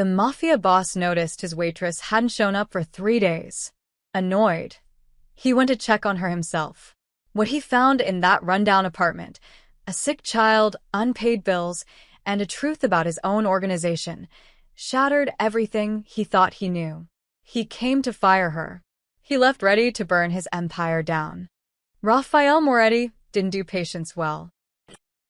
The mafia boss noticed his waitress hadn't shown up for 3 days. Annoyed, he went to check on her himself. What he found in that rundown apartment, a sick child, unpaid bills, and a truth about his own organization, shattered everything he thought he knew. He came to fire her. He left ready to burn his empire down. Rafael Moretti didn't do patience well.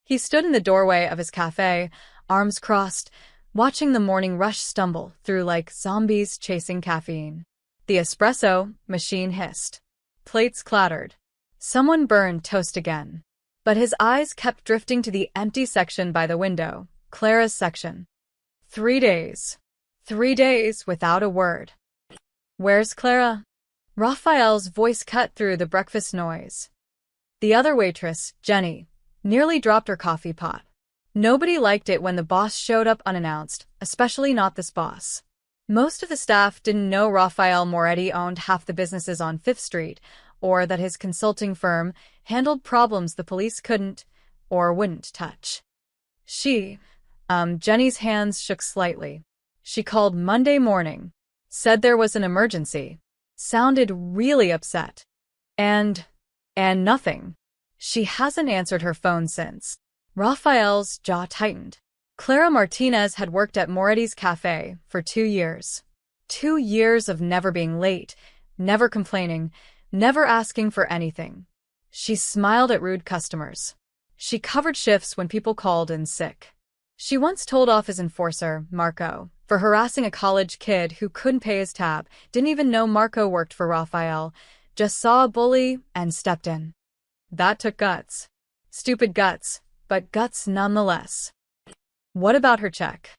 He stood in the doorway of his cafe, arms crossed, watching the morning rush stumble through like zombies chasing caffeine. The espresso machine hissed. Plates clattered. Someone burned toast again. But his eyes kept drifting to the empty section by the window, Clara's section. 3 days. 3 days without a word. Where's Clara? Raphael's voice cut through the breakfast noise. The other waitress, Jenny, nearly dropped her coffee pot. Nobody liked it when the boss showed up unannounced, especially not this boss. Most of the staff didn't know Rafael Moretti owned half the businesses on 5th Street, or that his consulting firm handled problems the police couldn't or wouldn't touch. Jenny's hands shook slightly. She called Monday morning, said there was an emergency, sounded really upset. And nothing. She hasn't answered her phone since. Raphael's jaw tightened. Clara Martinez had worked at Moretti's cafe for 2 years. 2 years of never being late, never complaining, never asking for anything. She smiled at rude customers. She covered shifts when people called in sick. She once told off his enforcer, Marco, for harassing a college kid who couldn't pay his tab, didn't even know Marco worked for Rafael, just saw a bully and stepped in. That took guts. Stupid guts, but guts nonetheless. What about her check?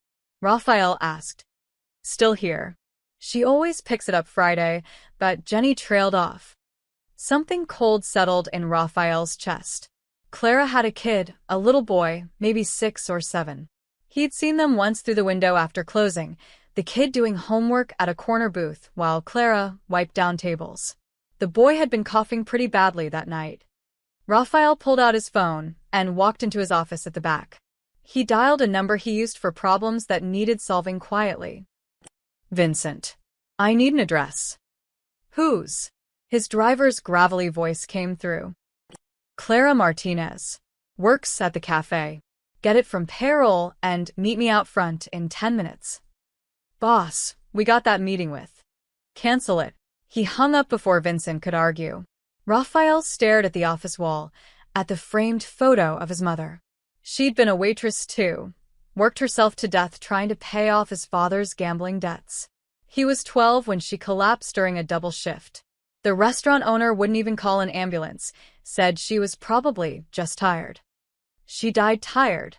Rafael asked. Still here. She always picks it up Friday, but Jenny trailed off. Something cold settled in Rafael's chest. Clara had a kid, a little boy, maybe 6 or 7. He'd seen them once through the window after closing, the kid doing homework at a corner booth while Clara wiped down tables. The boy had been coughing pretty badly that night. Rafael pulled out his phone and walked into his office at the back. He dialed a number he used for problems that needed solving quietly. Vincent. I need an address. Whose? His driver's gravelly voice came through. Clara Martinez. Works at the cafe. Get it from payroll and meet me out front in 10 minutes. Boss, we got that meeting with. Cancel it. He hung up before Vincent could argue. Rafael stared at the office wall, at the framed photo of his mother. She'd been a waitress too, worked herself to death trying to pay off his father's gambling debts. He was 12 when she collapsed during a double shift. The restaurant owner wouldn't even call an ambulance, said she was probably just tired. She died tired.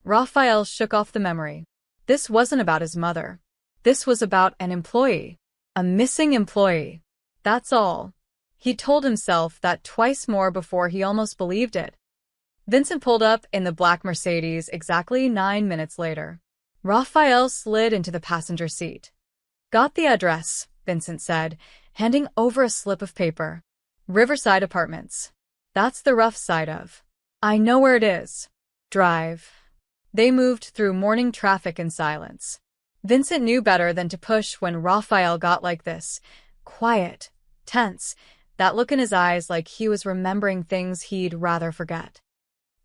Rafael shook off the memory. This wasn't about his mother. This was about an employee. A missing employee. That's all. He told himself that twice more before he almost believed it. Vincent pulled up in the black Mercedes exactly 9 minutes later. Rafael slid into the passenger seat. Got the address, Vincent said, handing over a slip of paper. Riverside Apartments. That's the rough side of. I know where it is. Drive. They moved through morning traffic in silence. Vincent knew better than to push when Rafael got like this. Quiet, tense, that look in his eyes like he was remembering things he'd rather forget.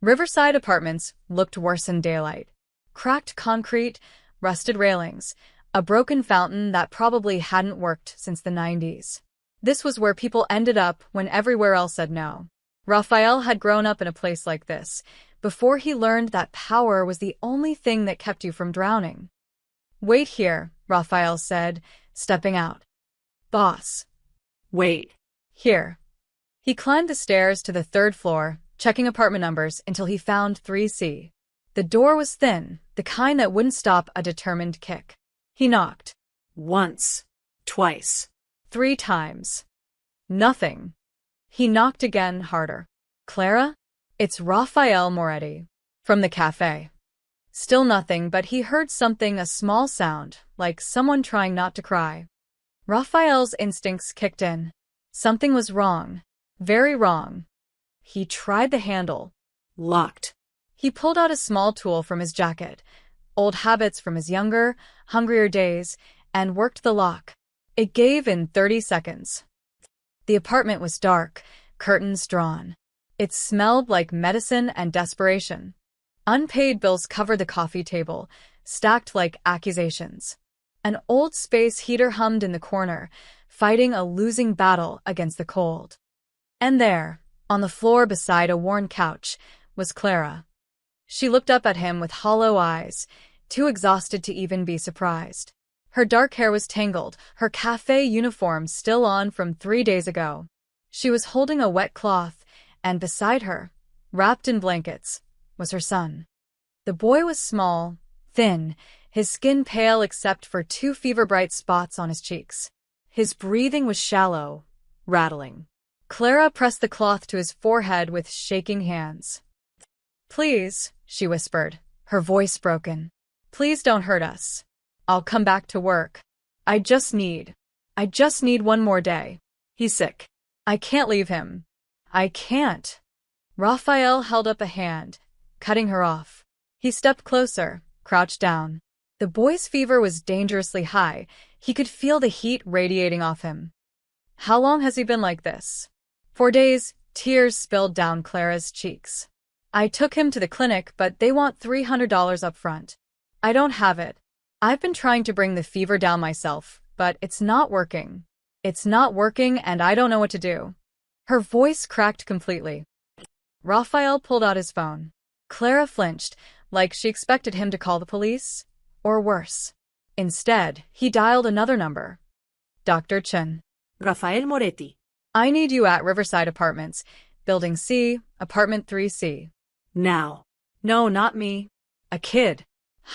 Riverside Apartments looked worse in daylight. Cracked concrete, rusted railings, a broken fountain that probably hadn't worked since the 90s. This was where people ended up when everywhere else said no. Rafael had grown up in a place like this, before he learned that power was the only thing that kept you from drowning. Wait here, Rafael said, stepping out. Boss. Wait. Here. He climbed the stairs to the 3rd floor, checking apartment numbers until he found 3C. The door was thin, the kind that wouldn't stop a determined kick. He knocked. Once. Twice. 3 times. Nothing. He knocked again harder. Clara? It's Rafael Moretti. From the cafe. Still nothing, but he heard something, a small sound, like someone trying not to cry. Rafael's instincts kicked in. Something was wrong. Very wrong. He tried the handle. Locked. He pulled out a small tool from his jacket. old habits from his younger, hungrier days, and worked the lock. It gave in 30 seconds. The apartment was dark, curtains drawn. It smelled like medicine and desperation. Unpaid bills covered the coffee table, stacked like accusations. An old space heater hummed in the corner, fighting a losing battle against the cold. And there, on the floor beside a worn couch, was Clara. She looked up at him with hollow eyes, too exhausted to even be surprised. Her dark hair was tangled, her cafe uniform still on from 3 days ago. She was holding a wet cloth, and beside her, wrapped in blankets, was her son. The boy was small, thin, his skin pale except for 2 fever-bright spots on his cheeks. His breathing was shallow, rattling. Clara pressed the cloth to his forehead with shaking hands. "Please," she whispered, her voice broken. "Please don't hurt us. I'll come back to work. I just need 1 more day. He's sick. I can't leave him. I can't." Raphael held up a hand, cutting her off. He stepped closer, crouched down. The boy's fever was dangerously high. He could feel the heat radiating off him. "How long has he been like this?" "For days." Tears spilled down Clara's cheeks. "I took him to the clinic, but they want $300 up front. I don't have it. I've been trying to bring the fever down myself, but it's not working. It's not working and I don't know what to do." Her voice cracked completely. Raphael pulled out his phone. Clara flinched, like she expected him to call the police, or worse. Instead, he dialed another number. "Dr. Chen. Rafael Moretti. I need you at Riverside Apartments, Building C, Apartment 3C. Now." "No, not me. A kid.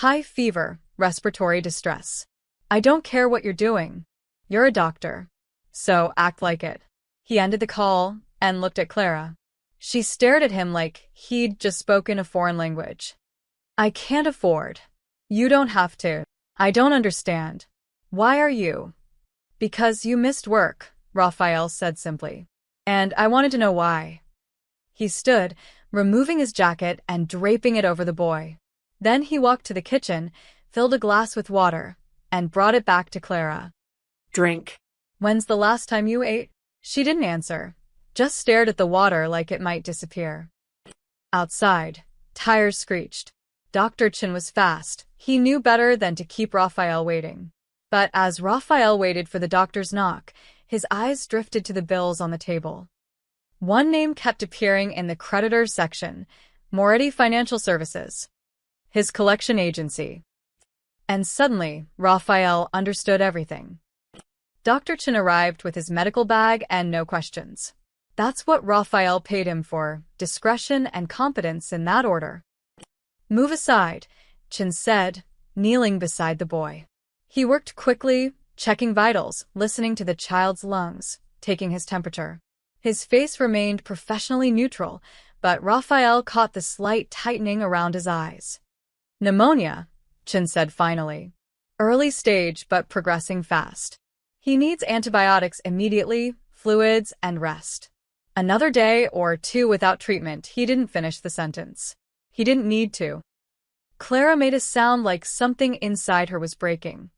High fever, respiratory distress. I don't care what you're doing. You're a doctor. So act like it." He ended the call and looked at Clara. She stared at him like he'd just spoken a foreign language. "I can't afford." "You don't have to." "I don't understand. Why are you?" "Because you missed work," Raphael said simply. "And I wanted to know why." He stood, removing his jacket and draping it over the boy. Then he walked to the kitchen, filled a glass with water, and brought it back to Clara. "Drink." "When's the last time you ate?" She didn't answer, just stared at the water like it might disappear. Outside, tires screeched. Dr. Chen was fast. He knew better than to keep Raphael waiting. But as Raphael waited for the doctor's knock, his eyes drifted to the bills on the table. One name kept appearing in the creditors section: Moretti Financial Services. His collection agency. And suddenly, Raphael understood everything. Dr. Chen arrived with his medical bag and no questions. That's what Raphael paid him for, discretion and competence in that order. "Move aside," Chen said, kneeling beside the boy. He worked quickly, checking vitals, listening to the child's lungs, taking his temperature. His face remained professionally neutral, but Raphael caught the slight tightening around his eyes. "Pneumonia," Chen said finally. "Early stage but progressing fast. He needs antibiotics immediately, fluids, and rest." Another day or 2 without treatment. He didn't finish the sentence. He didn't need to. Clara made a sound like something inside her was breaking.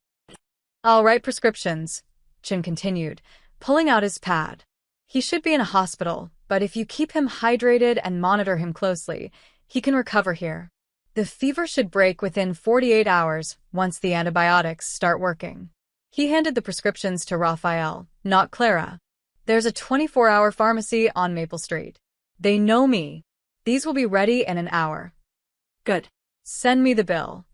"I'll write prescriptions," Chen continued, pulling out his pad. "He should be in a hospital, but if you keep him hydrated and monitor him closely, he can recover here. The fever should break within 48 hours once the antibiotics start working." He handed the prescriptions to Raphael, not Clara. "There's a 24-hour pharmacy on Maple Street. They know me. These will be ready in an hour." "Good. "Send me the bill."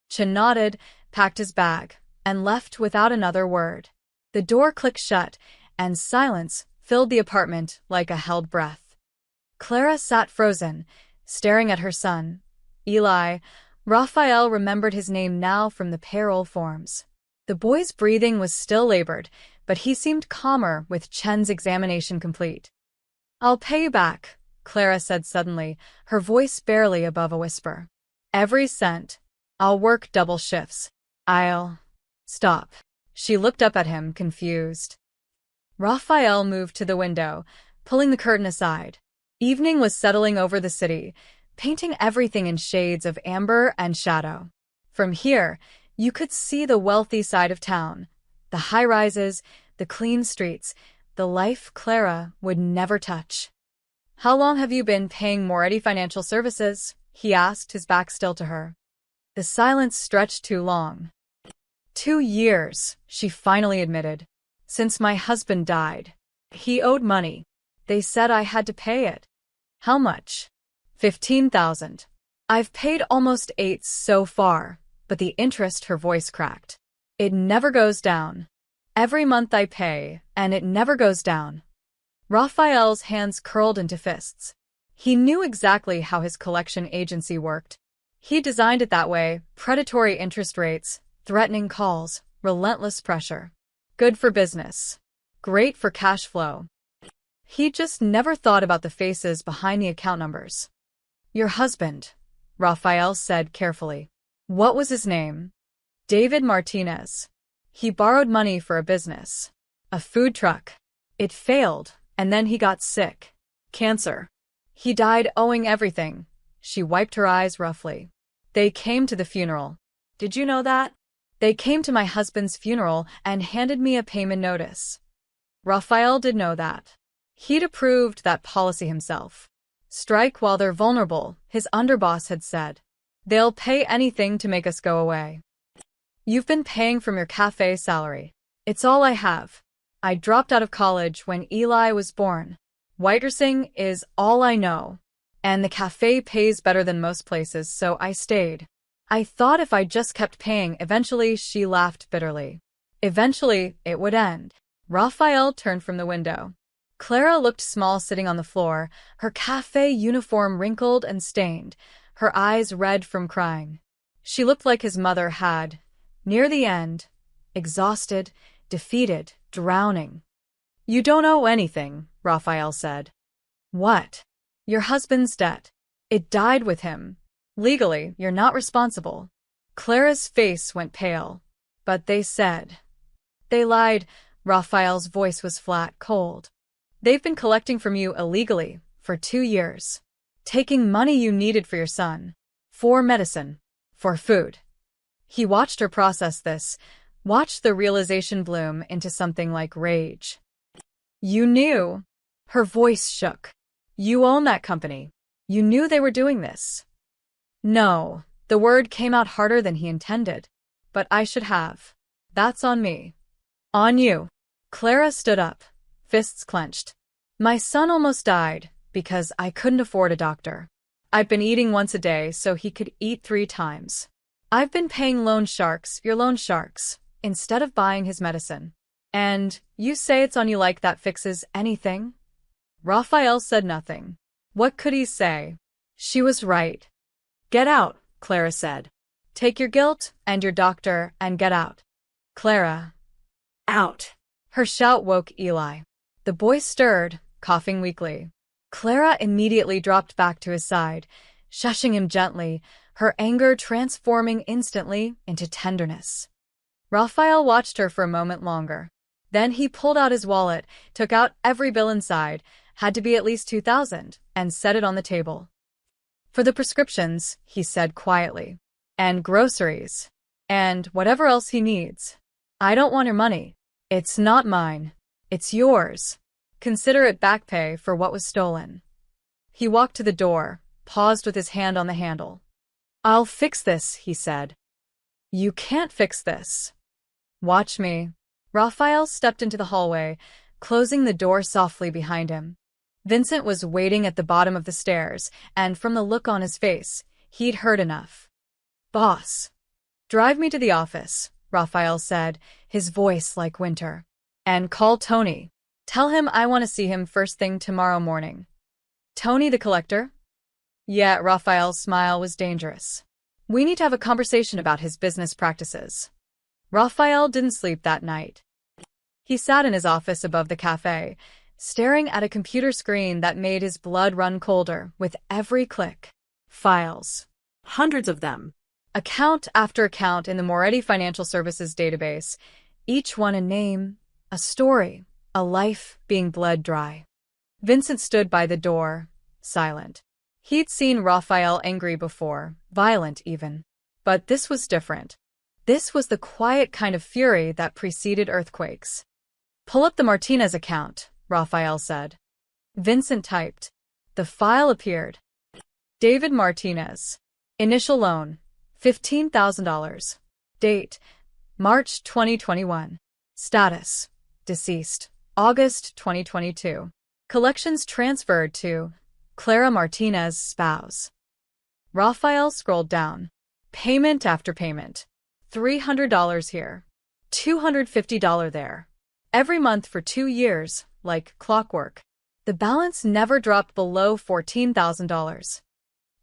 Chen nodded, packed his bag, and left without another word. The door clicked shut, and silence filled the apartment like a held breath. Clara sat frozen, staring at her son, Eli. Raphael remembered his name now from the payroll forms. The boy's breathing was still labored, but he seemed calmer with Chen's examination complete. "I'll pay you back," Clara said suddenly, her voice barely above a whisper. "Every cent. I'll work double shifts. I'll..." "Stop." She looked up at him, confused. Raphael moved to the window, pulling the curtain aside. Evening was settling over the city, painting everything in shades of amber and shadow. From here, you could see the wealthy side of town, the high-rises, the clean streets, the life Clara would never touch. "How long have you been paying Moretti Financial Services?" he asked, his back still to her. The silence stretched too long. 2 years, she finally admitted. "Since my husband died. He owed money. They said I had to pay it." "How much?" "15,000. I've paid almost 8 so far, but the interest," her voice cracked. "It never goes down. Every month I pay, and it never goes down." Raphael's hands curled into fists. He knew exactly how his collection agency worked. He designed it that way: predatory interest rates, threatening calls, relentless pressure. Good for business. Great for cash flow. He just never thought about the faces behind the account numbers. "Your husband," Raphael said carefully. "What was his name?" "David Martinez. He borrowed money for a business. A food truck. It failed, and then he got sick. Cancer. He died owing everything." She wiped her eyes roughly. "They came to the funeral. Did you know that? They came to my husband's funeral and handed me a payment notice." Raphael did know that. He'd approved that policy himself. "Strike while they're vulnerable," his underboss had said. "They'll pay anything to make us go away." "You've been paying from your cafe salary." "It's all I have. I dropped out of college when Eli was born. Waitressing is all I know. And the cafe pays better than most places, so I stayed. I thought if I just kept paying, eventually," she laughed bitterly. "Eventually, it would end." Raphael turned from the window. Clara looked small sitting on the floor, her cafe uniform wrinkled and stained, her eyes red from crying. She looked like his mother had, near the end, exhausted, defeated, drowning. "You don't owe anything," Raphael said. "What?" "Your husband's debt. It died with him. Legally, you're not responsible." Clara's face went pale. "But they said." "They lied." Raphael's voice was flat, cold. "They've been collecting from you illegally for 2 years. Taking money you needed for your son. For medicine. For food." He watched her process this, watched the realization bloom into something like rage. "You knew." Her voice shook. "You own that company. You knew they were doing this." "No." The word came out harder than he intended. "But I should have. That's on me." "On you." Clara stood up, fists clenched. "My son almost died because I couldn't afford a doctor. I've been eating once a day so he could eat 3 times. I've been paying loan sharks, your loan sharks, instead of buying his medicine. And you say it's on you, like that fixes anything?" Raphael said nothing. What could he say? She was right. "Get out," Clara said. "Take your guilt and your doctor and get out." "Clara." Out. Her shout woke Eli. The boy stirred, coughing weakly. Clara immediately dropped back to his side, shushing him gently, her anger transforming instantly into tenderness. Raphael watched her for a moment longer. Then he pulled out his wallet, took out every bill inside, had to be at least 2,000, and set it on the table. "For the prescriptions," he said quietly. "And groceries. And whatever else he needs. I don't want your money. It's not mine. It's yours. Consider it back pay for what was stolen." He walked to the door, paused with his hand on the handle. "I'll fix this," he said. "You can't fix this." "Watch me." Raphael stepped into the hallway, closing the door softly behind him. Vincent was waiting at the bottom of the stairs, and from the look on his face, he'd heard enough. "Boss." "Drive me to the office," Raphael said, his voice like winter. "And call Tony. Tell him I want to see him first thing tomorrow morning." "Tony the collector?" "Yeah." Raphael's smile was dangerous. "We need to have a conversation about his business practices." Raphael didn't sleep that night. He sat in his office above the cafe, staring at a computer screen that made his blood run colder with every click. Files. Hundreds of them. Account after account in the Moretti Financial Services database, each one a name, a story, a life being bled dry. Vincent stood by the door, silent. He'd seen Raphael angry before, violent even. But this was different. This was the quiet kind of fury that preceded earthquakes. "Pull up the Martinez account," Raphael said. Vincent typed. The file appeared. David Martinez. Initial loan, $15,000. Date, March 2021. Status, deceased, August 2022. Collections transferred to Clara Martinez, spouse. Raphael scrolled down. Payment after payment. $300 here. $250 there. Every month for 2 years, like clockwork. The balance never dropped below $14,000.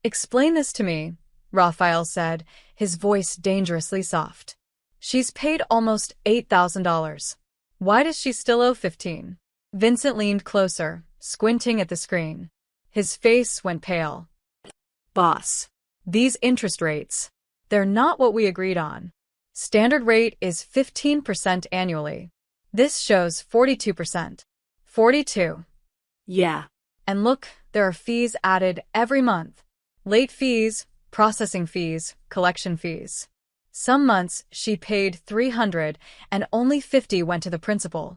"Explain this to me," Raphael said, his voice dangerously soft. "She's paid almost $8,000. Why does she still owe 15? Vincent leaned closer, squinting at the screen. His face went pale. Boss. "These interest rates, they're not what we agreed on. Standard rate is 15% annually. This shows 42%. 42. Yeah. And look, there are fees added every month. Late fees, processing fees, collection fees. Some months she paid $300 and only $50 went to the principal."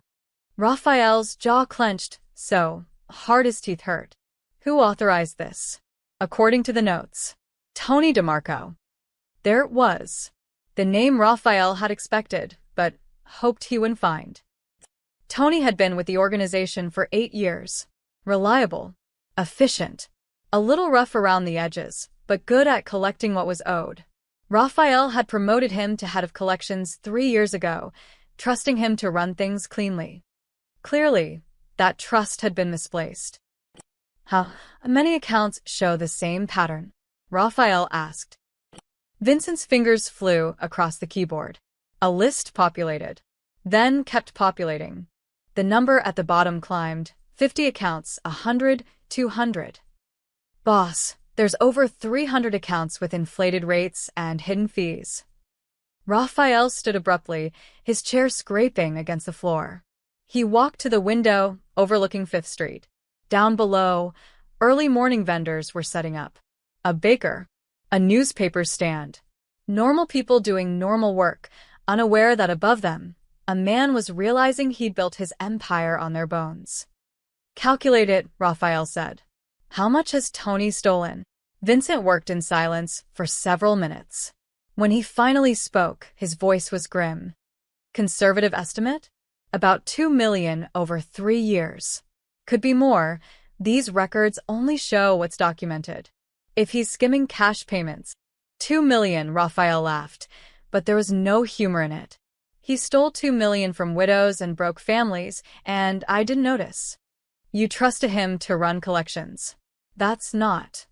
Raphael's jaw clenched, so hard his teeth hurt. "Who authorized this?" "According to the notes, Tony DeMarco." There it was. The name Raphael had expected, but hoped he wouldn't find. Tony had been with the organization for 8 years. Reliable. Efficient. A little rough around the edges, but good at collecting what was owed. Raphael had promoted him to head of collections 3 years ago, trusting him to run things cleanly. Clearly, that trust had been misplaced. "How many accounts show the same pattern?" Raphael asked. Vincent's fingers flew across the keyboard. A list populated, then kept populating. The number at the bottom climbed, 50 accounts, 100, 200. "Boss, there's over 300 accounts with inflated rates and hidden fees." Raphael stood abruptly, his chair scraping against the floor. He walked to the window overlooking 5th Street. Down below, early morning vendors were setting up. A baker. A newspaper stand. Normal people doing normal work, unaware that above them, a man was realizing he'd built his empire on their bones. "Calculate it," Raphael said. "How much has Tony stolen?" Vincent worked in silence for several minutes. When he finally spoke, his voice was grim. "Conservative estimate? About $2 million over 3 years. Could be more. These records only show what's documented. If he's skimming cash payments." $2 million, Raphael laughed, but there was no humor in it. "He stole $2 million from widows and broke families, and I didn't notice." "You trusted him to run collections." "That's not."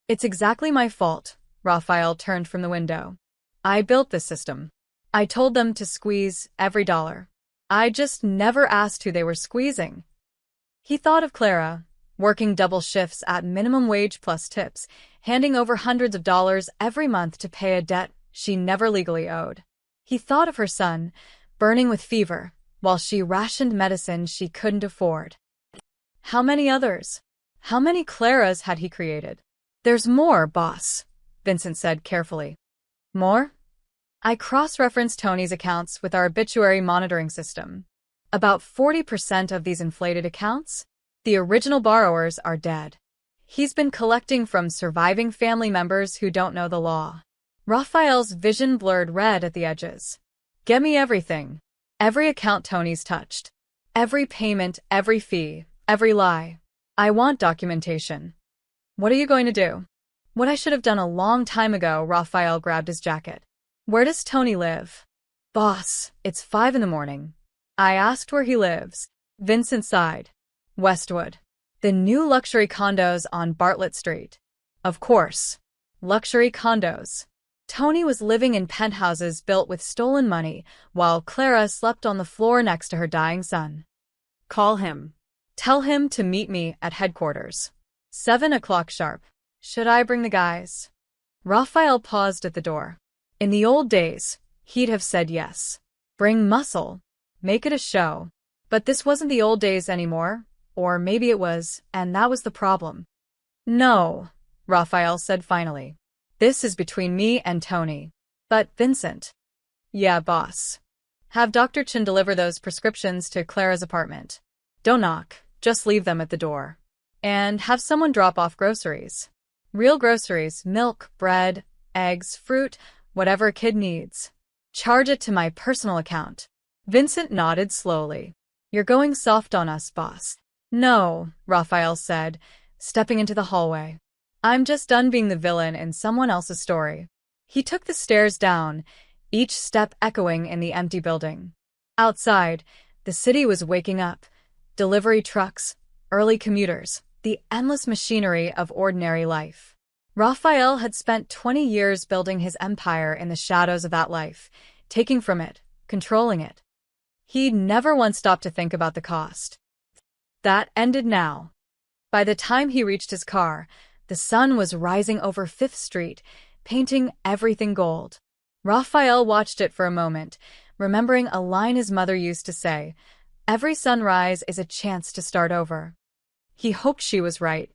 "It's exactly my fault." Raphael turned from the window. "I built this system. I told them to squeeze every dollar. I just never asked who they were squeezing." He thought of Clara, working double shifts at minimum wage plus tips, handing over hundreds of dollars every month to pay a debt she never legally owed. He thought of her son, burning with fever, while she rationed medicine she couldn't afford. How many others? How many Claras had he created? "There's more, boss," Vincent said carefully. "More?" "I cross-referenced Tony's accounts with our obituary monitoring system. About 40% of these inflated accounts, the original borrowers, are dead. He's been collecting from surviving family members who don't know the law." Raphael's vision blurred red at the edges. "Get me everything. Every account Tony's touched. Every payment, every fee, every lie. I want documentation." "What are you going to do?" "What I should have done a long time ago." Raphael grabbed his jacket. "Where does Tony live?" "Boss, it's 5 in the morning. I asked where he lives." Vincent sighed. "Westwood. The new luxury condos on Bartlett Street." "Of course. Luxury condos." Tony was living in penthouses built with stolen money, while Clara slept on the floor next to her dying son. "Call him. Tell him to meet me at headquarters. 7 o'clock sharp." "Should I bring the guys?" Raphael paused at the door. In the old days, he'd have said yes. Bring muscle. Make it a show. But this wasn't the old days anymore. Or maybe it was, and that was the problem. "No," Raphael said finally. "This is between me and Tony. But Vincent. Yeah, boss. Have Dr. Chen deliver those prescriptions to Clara's apartment. Don't knock, just leave them at the door. And have someone drop off groceries. Real groceries, milk, bread, eggs, fruit, whatever a kid needs. Charge it to my personal account. Vincent nodded slowly. You're going soft on us, boss. No, Raphael said, stepping into the hallway. I'm just done being the villain in someone else's story. He took the stairs down, each step echoing in the empty building. Outside, the city was waking up. Delivery trucks, early commuters, the endless machinery of ordinary life. Raphael had spent 20 years building his empire in the shadows of that life, taking from it, controlling it. He'd never once stopped to think about the cost. That ended now. By the time he reached his car, the sun was rising over 5th Street, painting everything gold. Raphael watched it for a moment, remembering a line his mother used to say, "Every sunrise is a chance to start over." He hoped she was right,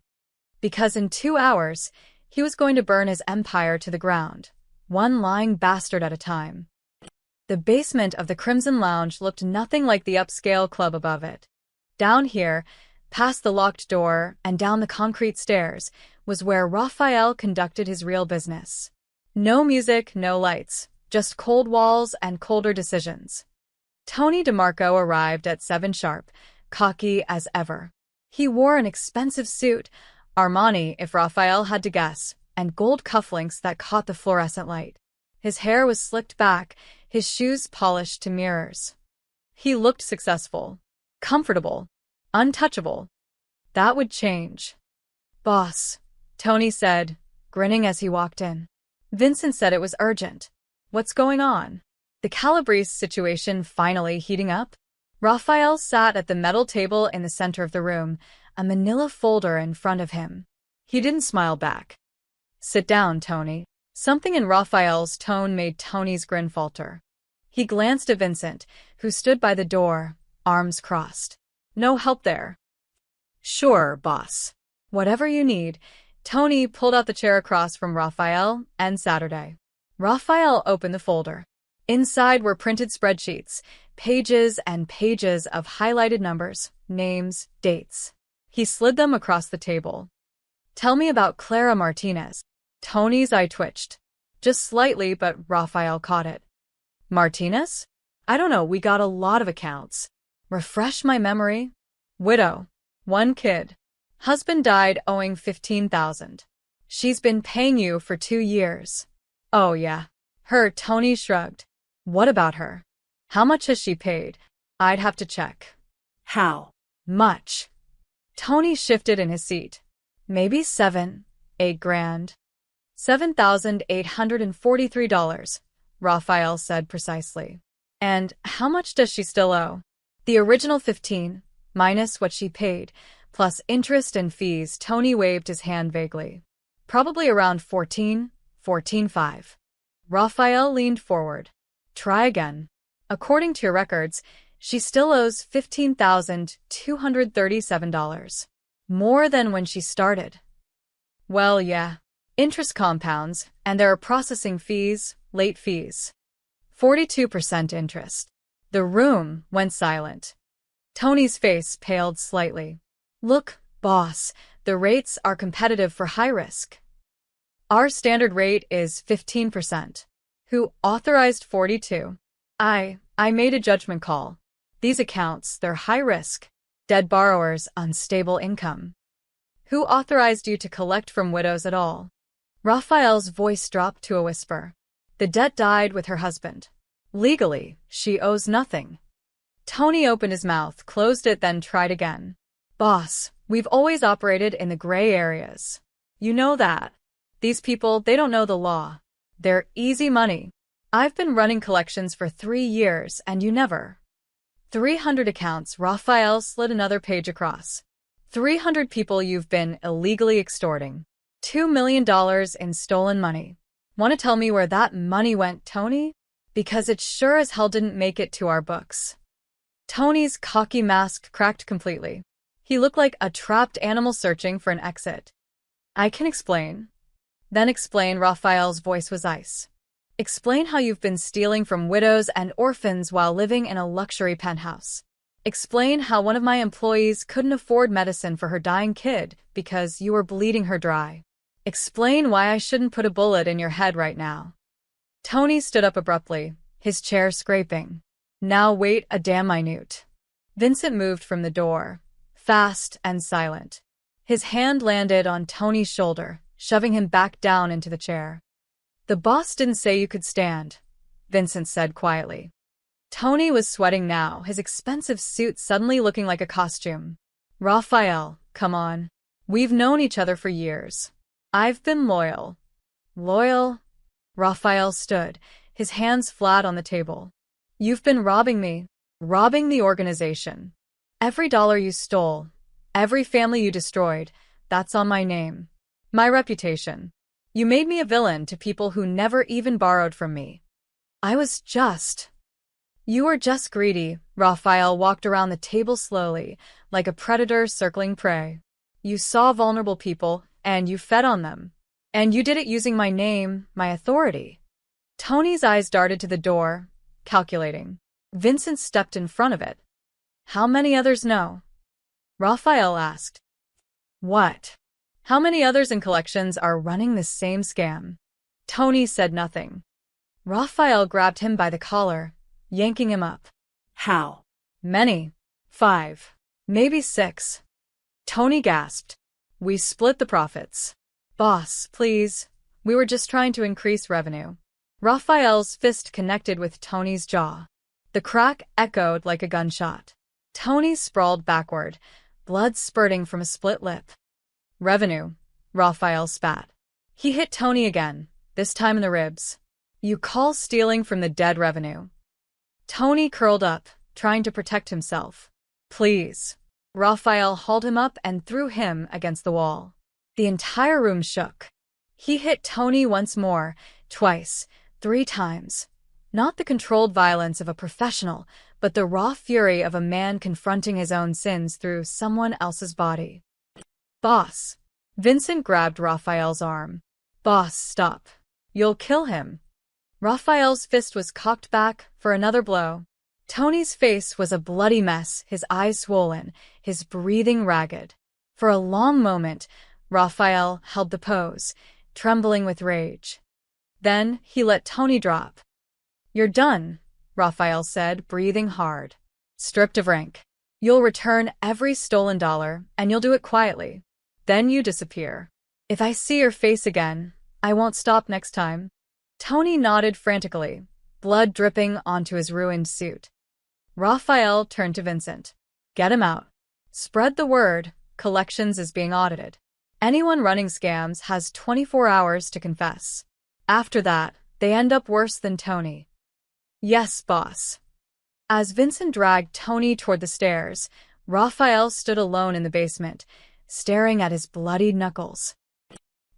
because in 2 hours, he was going to burn his empire to the ground, one lying bastard at a time. The basement of the Crimson Lounge looked nothing like the upscale club above it. Down here, past the locked door and down the concrete stairs, was where Raphael conducted his real business. No music, no lights, just cold walls and colder decisions. Tony DeMarco arrived at 7 sharp, cocky as ever. He wore an expensive suit, Armani if Raphael had to guess, and gold cufflinks that caught the fluorescent light. His hair was slicked back, his shoes polished to mirrors. He looked successful, comfortable, untouchable. That would change. Boss, Tony said, grinning as he walked in. Vincent said it was urgent. What's going on? The Calabrese situation finally heating up? Raphael sat at the metal table in the center of the room, a manila folder in front of him. He didn't smile back. Sit down, Tony. Something in Raphael's tone made Tony's grin falter. He glanced at Vincent, who stood by the door, arms crossed. No help there. Sure, boss. Whatever you need. Tony pulled out the chair across from Raphael and Saturday. Raphael opened the folder. Inside were printed spreadsheets, pages and pages of highlighted numbers, names, dates. He slid them across the table. Tell me about Clara Martinez. Tony's eye twitched. Just slightly, but Raphael caught it. Martinez? I don't know, we got a lot of accounts. Refresh my memory. Widow. 1 kid. Husband died owing $15,000. She's been paying you for 2 years. Oh yeah. Her, Tony shrugged. What about her? How much has she paid? I'd have to check. How much? Tony shifted in his seat. Maybe 8 grand. $7,843, Raphael said precisely. And how much does she still owe? The original 15, minus what she paid, plus interest and fees. Tony waved his hand vaguely. Probably around 14.5. Raphael leaned forward. Try again. According to your records, she still owes $15,237. More than when she started. Well, yeah. Interest compounds, and there are processing fees, late fees. 42% interest. The room went silent. Tony's face paled slightly. Look, boss, the rates are competitive for high risk. Our standard rate is 15%. Who authorized 42? I made a judgment call. These accounts, they're high risk. Dead borrowers, unstable income. Who authorized you to collect from widows at all? Raphael's voice dropped to a whisper. The debt died with her husband. Legally, she owes nothing. Tony opened his mouth, closed it, then tried again. Boss, we've always operated in the gray areas. You know that. These people, they don't know the law. They're easy money. I've been running collections for 3 years, and you never. 300 accounts. Raphael slid another page across. 300 people you've been illegally extorting. $2 million in stolen money. Want to tell me where that money went, Tony? Because it sure as hell didn't make it to our books. Tony's cocky mask cracked completely. He looked like a trapped animal searching for an exit. I can explain. Then explain. Raphael's voice was ice. Explain how you've been stealing from widows and orphans while living in a luxury penthouse. Explain how one of my employees couldn't afford medicine for her dying kid because you were bleeding her dry. Explain why I shouldn't put a bullet in your head right now. Tony stood up abruptly, his chair scraping. Now wait a damn minute. Vincent moved from the door, fast and silent. His hand landed on Tony's shoulder, shoving him back down into the chair. The boss didn't say you could stand, Vincent said quietly. Tony was sweating now, his expensive suit suddenly looking like a costume. Raphael, come on. We've known each other for years. I've been loyal. Loyal? Raphael stood, his hands flat on the table. You've been robbing me, robbing the organization. Every dollar you stole, every family you destroyed, that's on my name. My reputation. You made me a villain to people who never even borrowed from me. You were just greedy. Raphael walked around the table slowly, like a predator circling prey. You saw vulnerable people, and you fed on them. And you did it using my name, my authority. Tony's eyes darted to the door, calculating. Vincent stepped in front of it. How many others know? Raphael asked. What? How many others in collections are running the same scam? Tony said nothing. Raphael grabbed him by the collar, yanking him up. How? Many. 5. Maybe 6. Tony gasped. We split the profits. Boss, please. We were just trying to increase revenue. Raphael's fist connected with Tony's jaw. The crack echoed like a gunshot. Tony sprawled backward, blood spurting from a split lip. Revenue, Raphael spat. He hit Tony again, this time in the ribs. You call stealing from the dead revenue. Tony curled up, trying to protect himself. Please. Raphael hauled him up and threw him against the wall. The entire room shook. He hit Tony once more, twice, 3 times. Not the controlled violence of a professional, but the raw fury of a man confronting his own sins through someone else's body. Boss. Vincent grabbed Raphael's arm. Boss, stop. You'll kill him. Raphael's fist was cocked back for another blow. Tony's face was a bloody mess, his eyes swollen, his breathing ragged. For a long moment, Raphael held the pose, trembling with rage. Then he let Tony drop. You're done, Raphael said, breathing hard. Stripped of rank. You'll return every stolen dollar, and you'll do it quietly. Then you disappear. If I see your face again, I won't stop next time. Tony nodded frantically, blood dripping onto his ruined suit. Raphael turned to Vincent. Get him out. Spread the word, collections is being audited. Anyone running scams has 24 hours to confess. After that, they end up worse than Tony. Yes, boss. As Vincent dragged Tony toward the stairs, Raphael stood alone in the basement, staring at his bloodied knuckles.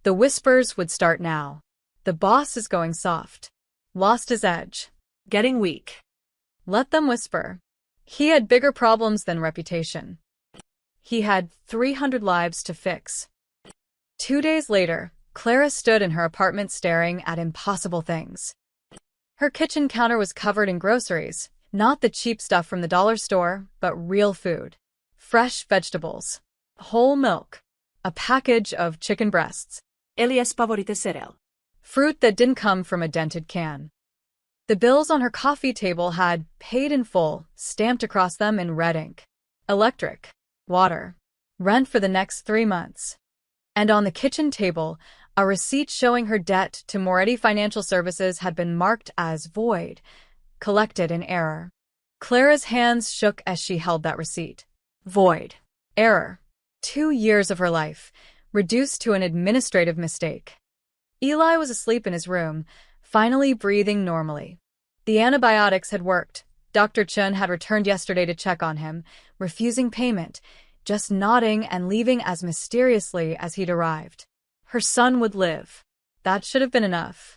The whispers would start now. The boss is going soft. Lost his edge. Getting weak. Let them whisper. He had bigger problems than reputation. He had 300 lives to fix. 2 days later, Clara stood in her apartment staring at impossible things. Her kitchen counter was covered in groceries, not the cheap stuff from the dollar store, but real food. Fresh vegetables. Whole milk. A package of chicken breasts. Elias favorite cereal. Fruit that didn't come from a dented can. The bills on her coffee table had paid in full, stamped across them in red ink. Electric. Water. Rent for the next 3 months. And on the kitchen table, a receipt showing her debt to Moretti Financial Services had been marked as void, collected in error. Clara's hands shook as she held that receipt. Void. Error. 2 years of her life, reduced to an administrative mistake. Eli was asleep in his room, finally breathing normally. The antibiotics had worked. Dr. Chun had returned yesterday to check on him, refusing payment, just nodding and leaving as mysteriously as he'd arrived. Her son would live. That should have been enough.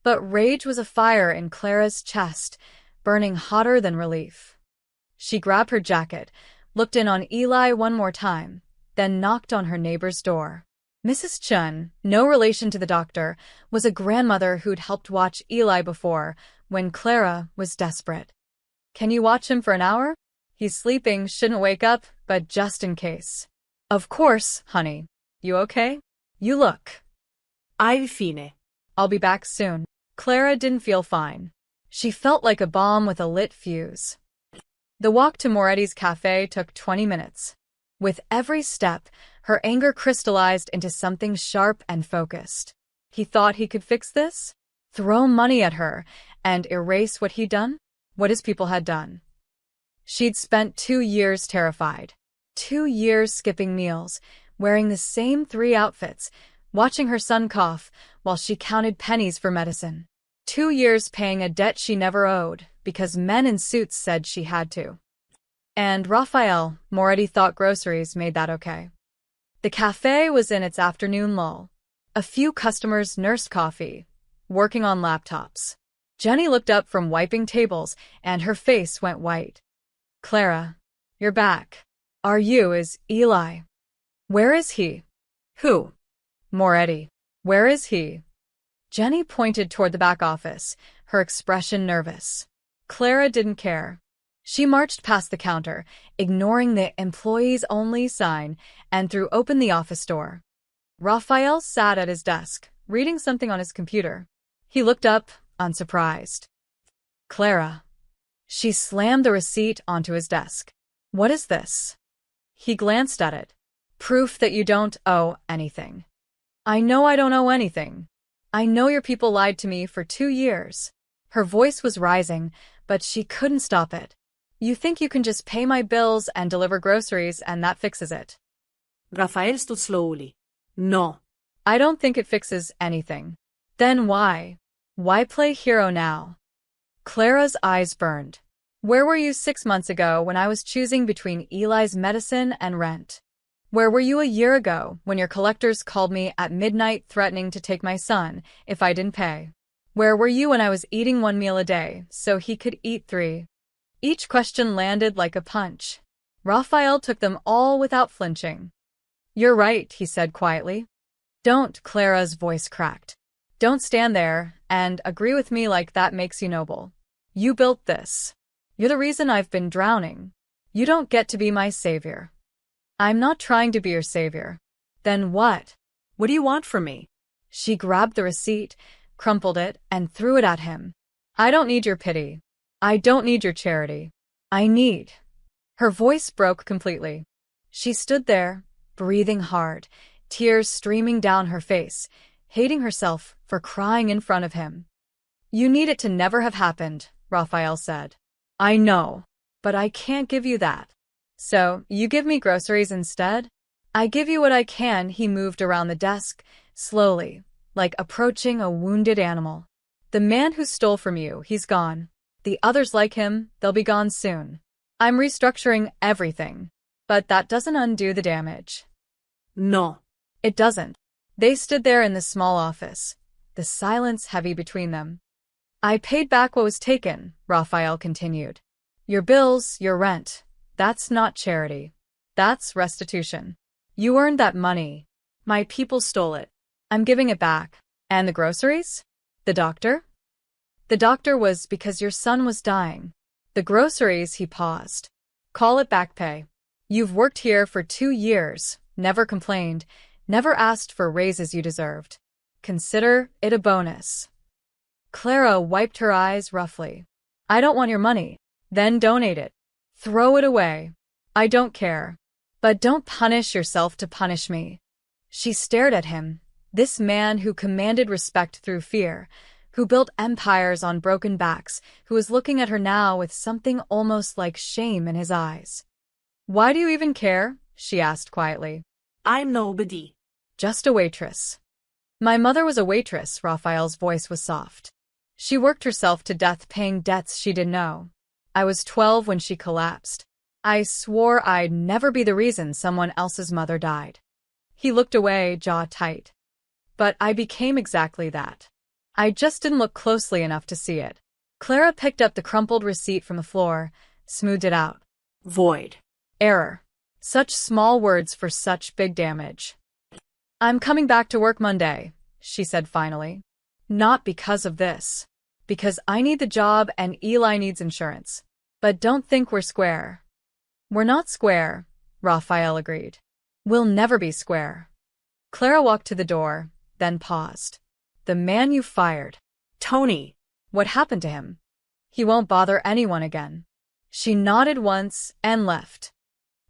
But rage was a fire in Clara's chest, burning hotter than relief. She grabbed her jacket, looked in on Eli one more time, then knocked on her neighbor's door. Mrs. Chun, no relation to the doctor, was a grandmother who'd helped watch Eli before when Clara was desperate. Can you watch him for an hour? He's sleeping, shouldn't wake up, but just in case. Of course, honey. You okay? You look. Ai fine. I'll be back soon. Clara didn't feel fine. She felt like a bomb with a lit fuse. The walk to Moretti's cafe took 20 minutes. With every step, her anger crystallized into something sharp and focused. He thought he could fix this? Throw money at her and erase what he'd done? What his people had done. She'd spent 2 years terrified. 2 years skipping meals, wearing the same 3 outfits, watching her son cough while she counted pennies for medicine. 2 years paying a debt she never owed because men in suits said she had to. And Raphael, Moretti thought groceries made that okay. The cafe was in its afternoon lull. A few customers nursed coffee, working on laptops. Jenny looked up from wiping tables, and her face went white. Clara, you're back. Is Eli. Where is he? Who? Moretti. Where is he? Jenny pointed toward the back office, her expression nervous. Clara didn't care. She marched past the counter, ignoring the employees-only sign, and threw open the office door. Raphael sat at his desk, reading something on his computer. He looked up, unsurprised. Clara. She slammed the receipt onto his desk. What is this? He glanced at it. Proof that you don't owe anything. I know I don't owe anything. I know your people lied to me for 2 years. Her voice was rising, but she couldn't stop it. You think you can just pay my bills and deliver groceries and that fixes it? Raphael stood slowly. No. I don't think it fixes anything. Then why? Why play hero now? Clara's eyes burned. Where were you 6 months ago when I was choosing between Eli's medicine and rent? Where were you a year ago when your collectors called me at midnight threatening to take my son if I didn't pay? Where were you when I was eating 1 meal a day so he could eat 3? Each question landed like a punch. Raphael took them all without flinching. You're right, he said quietly. Don't, Clara's voice cracked. Don't stand there and agree with me like that makes you noble. You built this. You're the reason I've been drowning. You don't get to be my savior. I'm not trying to be your savior. Then what? What do you want from me? She grabbed the receipt, crumpled it, and threw it at him. I don't need your pity. I don't need your charity. I need. Her voice broke completely. She stood there, breathing hard, tears streaming down her face, hating herself for crying in front of him. You need it to never have happened, Raphael said. I know, but I can't give you that. So, you give me groceries instead? I give you what I can. He moved around the desk, slowly, like approaching a wounded animal. The man who stole from you, he's gone. The others like him, they'll be gone soon. I'm restructuring everything. But that doesn't undo the damage. No. It doesn't. They stood there in the small office, the silence heavy between them. I paid back what was taken, Raphael continued. Your bills, your rent. That's not charity. That's restitution. You earned that money. My people stole it. I'm giving it back. And the groceries? The doctor? The doctor was because your son was dying. The groceries, he paused. Call it back pay. You've worked here for 2 years, never complained, never asked for raises you deserved. Consider it a bonus. Clara wiped her eyes roughly. I don't want your money. Then donate it. Throw it away. I don't care. But don't punish yourself to punish me. She stared at him, this man who commanded respect through fear, who built empires on broken backs, who was looking at her now with something almost like shame in his eyes. Why do you even care? She asked quietly. I'm nobody. Just a waitress. My mother was a waitress, Raphael's voice was soft. She worked herself to death paying debts she didn't know. I was 12 when she collapsed. I swore I'd never be the reason someone else's mother died. He looked away, jaw tight. But I became exactly that. I just didn't look closely enough to see it. Clara picked up the crumpled receipt from the floor, smoothed it out. Void. Error. Such small words for such big damage. I'm coming back to work Monday, she said finally. Not because of this. Because I need the job and Eli needs insurance. But don't think we're square. We're not square, Raphael agreed. We'll never be square. Clara walked to the door, then paused. The man you fired. Tony. What happened to him? He won't bother anyone again. She nodded once and left.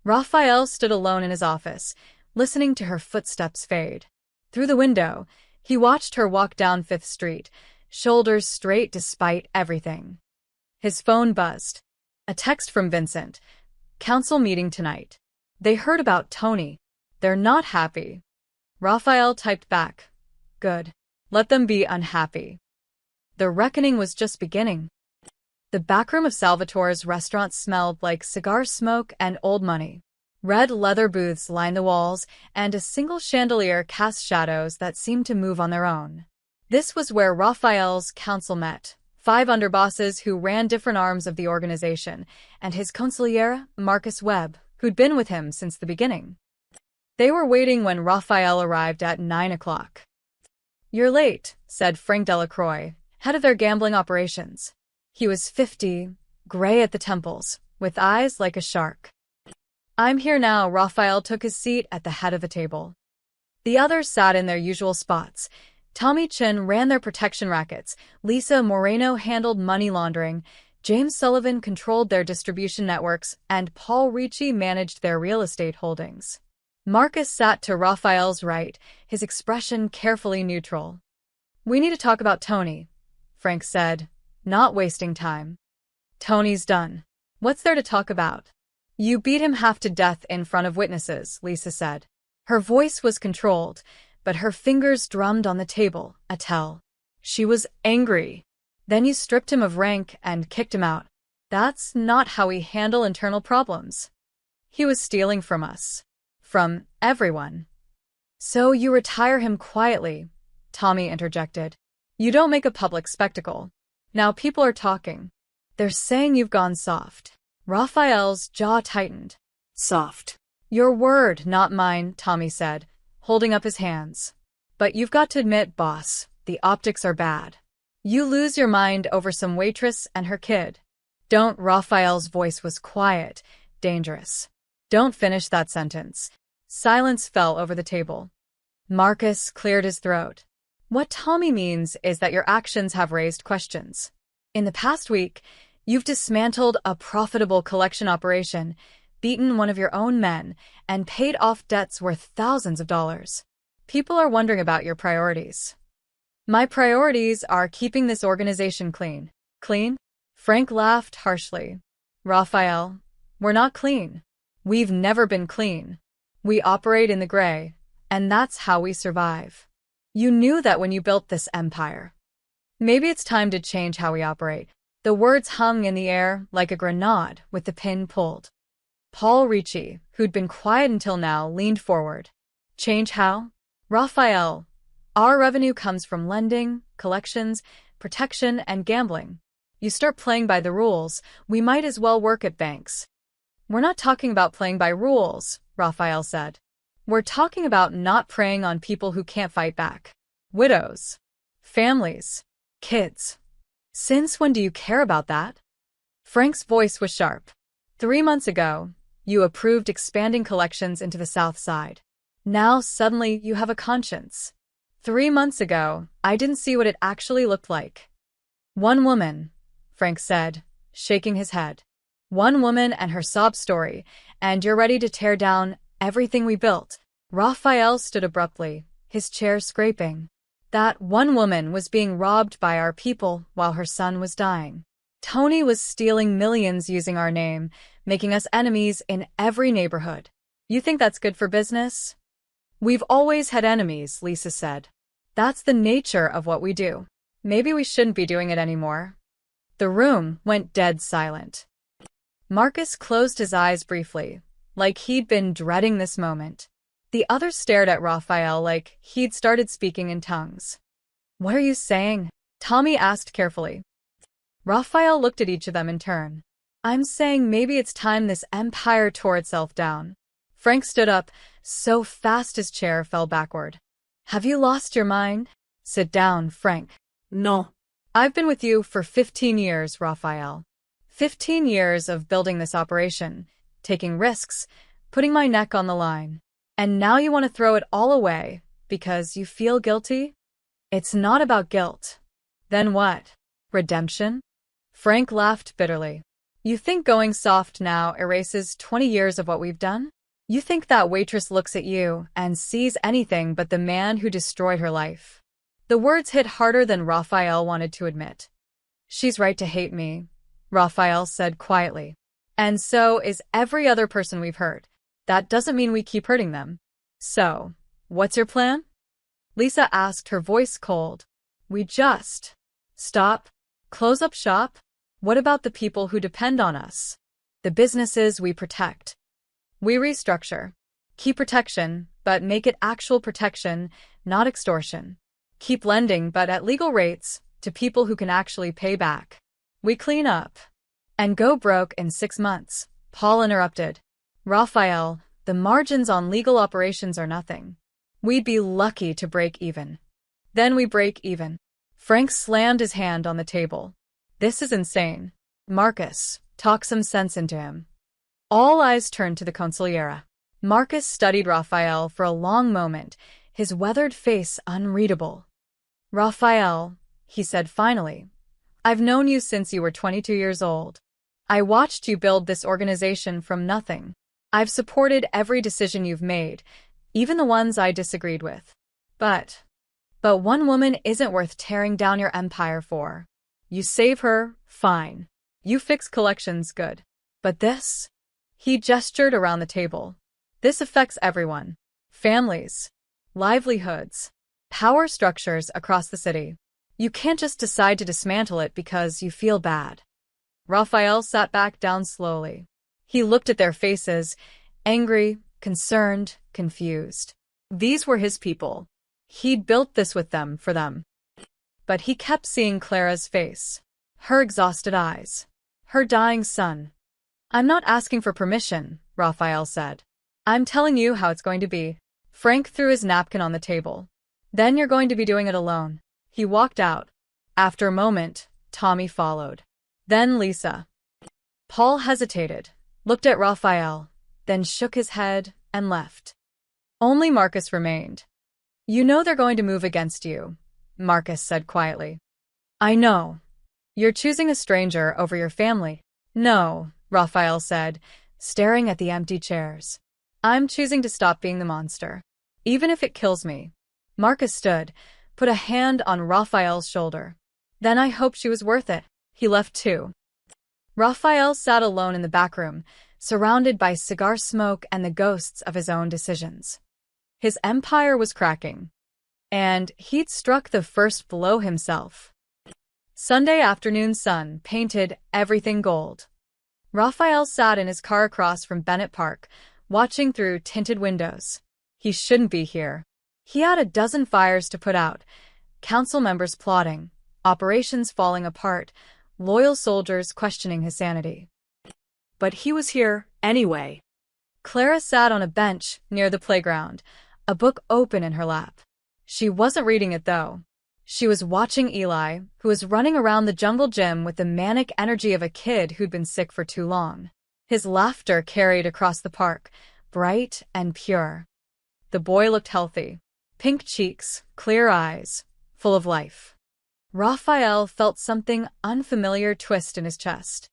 Raphael stood alone in his office, listening to her footsteps fade. Through the window, he watched her walk down 5th Street, shoulders straight despite everything. His phone buzzed. A text from Vincent. Council meeting tonight. They heard about Tony. They're not happy. Raphael typed back. Good. Let them be unhappy. The reckoning was just beginning. The backroom of Salvatore's restaurant smelled like cigar smoke and old money. Red leather booths lined the walls, and a single chandelier cast shadows that seemed to move on their own. This was where Raphael's council met, 5 underbosses who ran different arms of the organization, and his consigliere, Marcus Webb, who'd been with him since the beginning. They were waiting when Raphael arrived at 9 o'clock. You're late, said Frank Delacroix, head of their gambling operations. He was 50, gray at the temples, with eyes like a shark. I'm here now. Raphael took his seat at the head of the table. The others sat in their usual spots. Tommy Chin ran their protection rackets, Lisa Moreno handled money laundering, James Sullivan controlled their distribution networks, and Paul Ricci managed their real estate holdings. Marcus sat to Raphael's right, his expression carefully neutral. We need to talk about Tony, Frank said, not wasting time. Tony's done. What's there to talk about? You beat him half to death in front of witnesses, Lisa said. Her voice was controlled, but her fingers drummed on the table, a tell. She was angry. Then you stripped him of rank and kicked him out. That's not how we handle internal problems. He was stealing from us. From everyone. So you retire him quietly, Tommy interjected. You don't make a public spectacle. Now people are talking. They're saying you've gone soft. Raphael's jaw tightened. Soft. Your word, not mine, Tommy said, holding up his hands. But you've got to admit, boss, the optics are bad. You lose your mind over some waitress and her kid. Don't. Raphael's voice was quiet, dangerous. Don't finish that sentence. Silence fell over the table. Marcus cleared his throat. What Tommy means is that your actions have raised questions. In the past week, you've dismantled a profitable collection operation, beaten one of your own men, and paid off debts worth thousands of dollars. People are wondering about your priorities. My priorities are keeping this organization clean. Clean? Frank laughed harshly. Raphael, we're not clean. We've never been clean. We operate in the gray, and that's how we survive. You knew that when you built this empire. Maybe it's time to change how we operate. The words hung in the air like a grenade with the pin pulled. Paul Ricci, who'd been quiet until now, leaned forward. Change how? Raphael, our revenue comes from lending, collections, protection, and gambling. You start playing by the rules, we might as well work at banks. We're not talking about playing by rules, Raphael said. We're talking about not preying on people who can't fight back. Widows. Families. Kids. Since when do you care about that? Frank's voice was sharp. 3 months ago, you approved expanding collections into the South Side. Now suddenly you have a conscience. 3 months ago, I didn't see what it actually looked like. One woman, Frank said, shaking his head. One woman and her sob story, and you're ready to tear down everything we built. Raphael stood abruptly, his chair scraping. That one woman was being robbed by our people while her son was dying. Tony was stealing millions using our name, making us enemies in every neighborhood. You think that's good for business? We've always had enemies, Lisa said. That's the nature of what we do. Maybe we shouldn't be doing it anymore. The room went dead silent. Marcus closed his eyes briefly, like he'd been dreading this moment. The others stared at Raphael like he'd started speaking in tongues. What are you saying? Tommy asked carefully. Raphael looked at each of them in turn. I'm saying maybe it's time this empire tore itself down. Frank stood up, so fast his chair fell backward. Have you lost your mind? Sit down, Frank. No. I've been with you for 15 years, Raphael. 15 years of building this operation, taking risks, putting my neck on the line. And now you want to throw it all away because you feel guilty? It's not about guilt. Then what? Redemption? Frank laughed bitterly. You think going soft now erases 20 years of what we've done? You think that Waitress looks at you and sees anything but the man who destroyed her life? The words hit harder than Raphael wanted to admit. She's right to hate me, Raphael said quietly. And so is every other person we've hurt. That doesn't mean we keep hurting them. So, what's your plan? Lisa asked, her voice cold. We just stop, close up shop? What about the people who depend on us? The businesses we protect? We restructure. Keep protection, but make it actual protection, not extortion. Keep lending, but at legal rates, to people who can actually pay back. We clean up. And go broke in 6 months, Paul interrupted. Raphael, the margins on legal operations are nothing. We'd be lucky to break even. Then we break even. Frank slammed his hand on the table. This is insane. Marcus, talk some sense into him. All eyes turned to the consigliera. Marcus studied Raphael for a long moment, his weathered face unreadable. Raphael, he said finally, I've known you since you were 22 years old. I watched you build this organization from nothing. I've supported every decision you've made, even the ones I disagreed with. But one woman isn't worth tearing down your empire for. You save her, fine. You fix collections, good. But this? He gestured around the table. This affects everyone. Families, livelihoods, power structures across the city. You can't just decide to dismantle it because you feel bad. Raphael sat back down slowly. He looked at their faces, angry, concerned, confused. These were his people. He'd built this with them, for them. But he kept seeing Clara's face, her exhausted eyes, her dying son. I'm not asking for permission, Raphael said. I'm telling you how it's going to be. Frank threw his napkin on the table. Then you're going to be doing it alone. He walked out. After a moment, Tommy followed. Then Lisa. Paul hesitated, looked at Raphael, then shook his head and left. Only Marcus remained. You know they're going to move against you, Marcus said quietly. I know. You're choosing a stranger over your family. No, Raphael said, staring at the empty chairs. I'm choosing to stop being the monster, even if it kills me. Marcus stood, put a hand on Raphael's shoulder. Then I hope she was worth it. He left too. Raphael sat alone in the back room, surrounded by cigar smoke and the ghosts of his own decisions. His empire was cracking, and he'd struck the first blow himself. Sunday afternoon sun painted everything gold. Raphael sat in his car across from Bennett Park, watching through tinted windows. He shouldn't be here. He had a dozen fires to put out, council members plotting, operations falling apart, loyal soldiers questioning his sanity. But he was here anyway. Clara sat on a bench near the playground, a book open in her lap. She wasn't reading it, though. She was watching Eli, who was running around the jungle gym with the manic energy of a kid who'd been sick for too long. His laughter carried across the park, bright and pure. The boy looked healthy. Pink cheeks, clear eyes, full of life. Raphael felt something unfamiliar twist in his chest.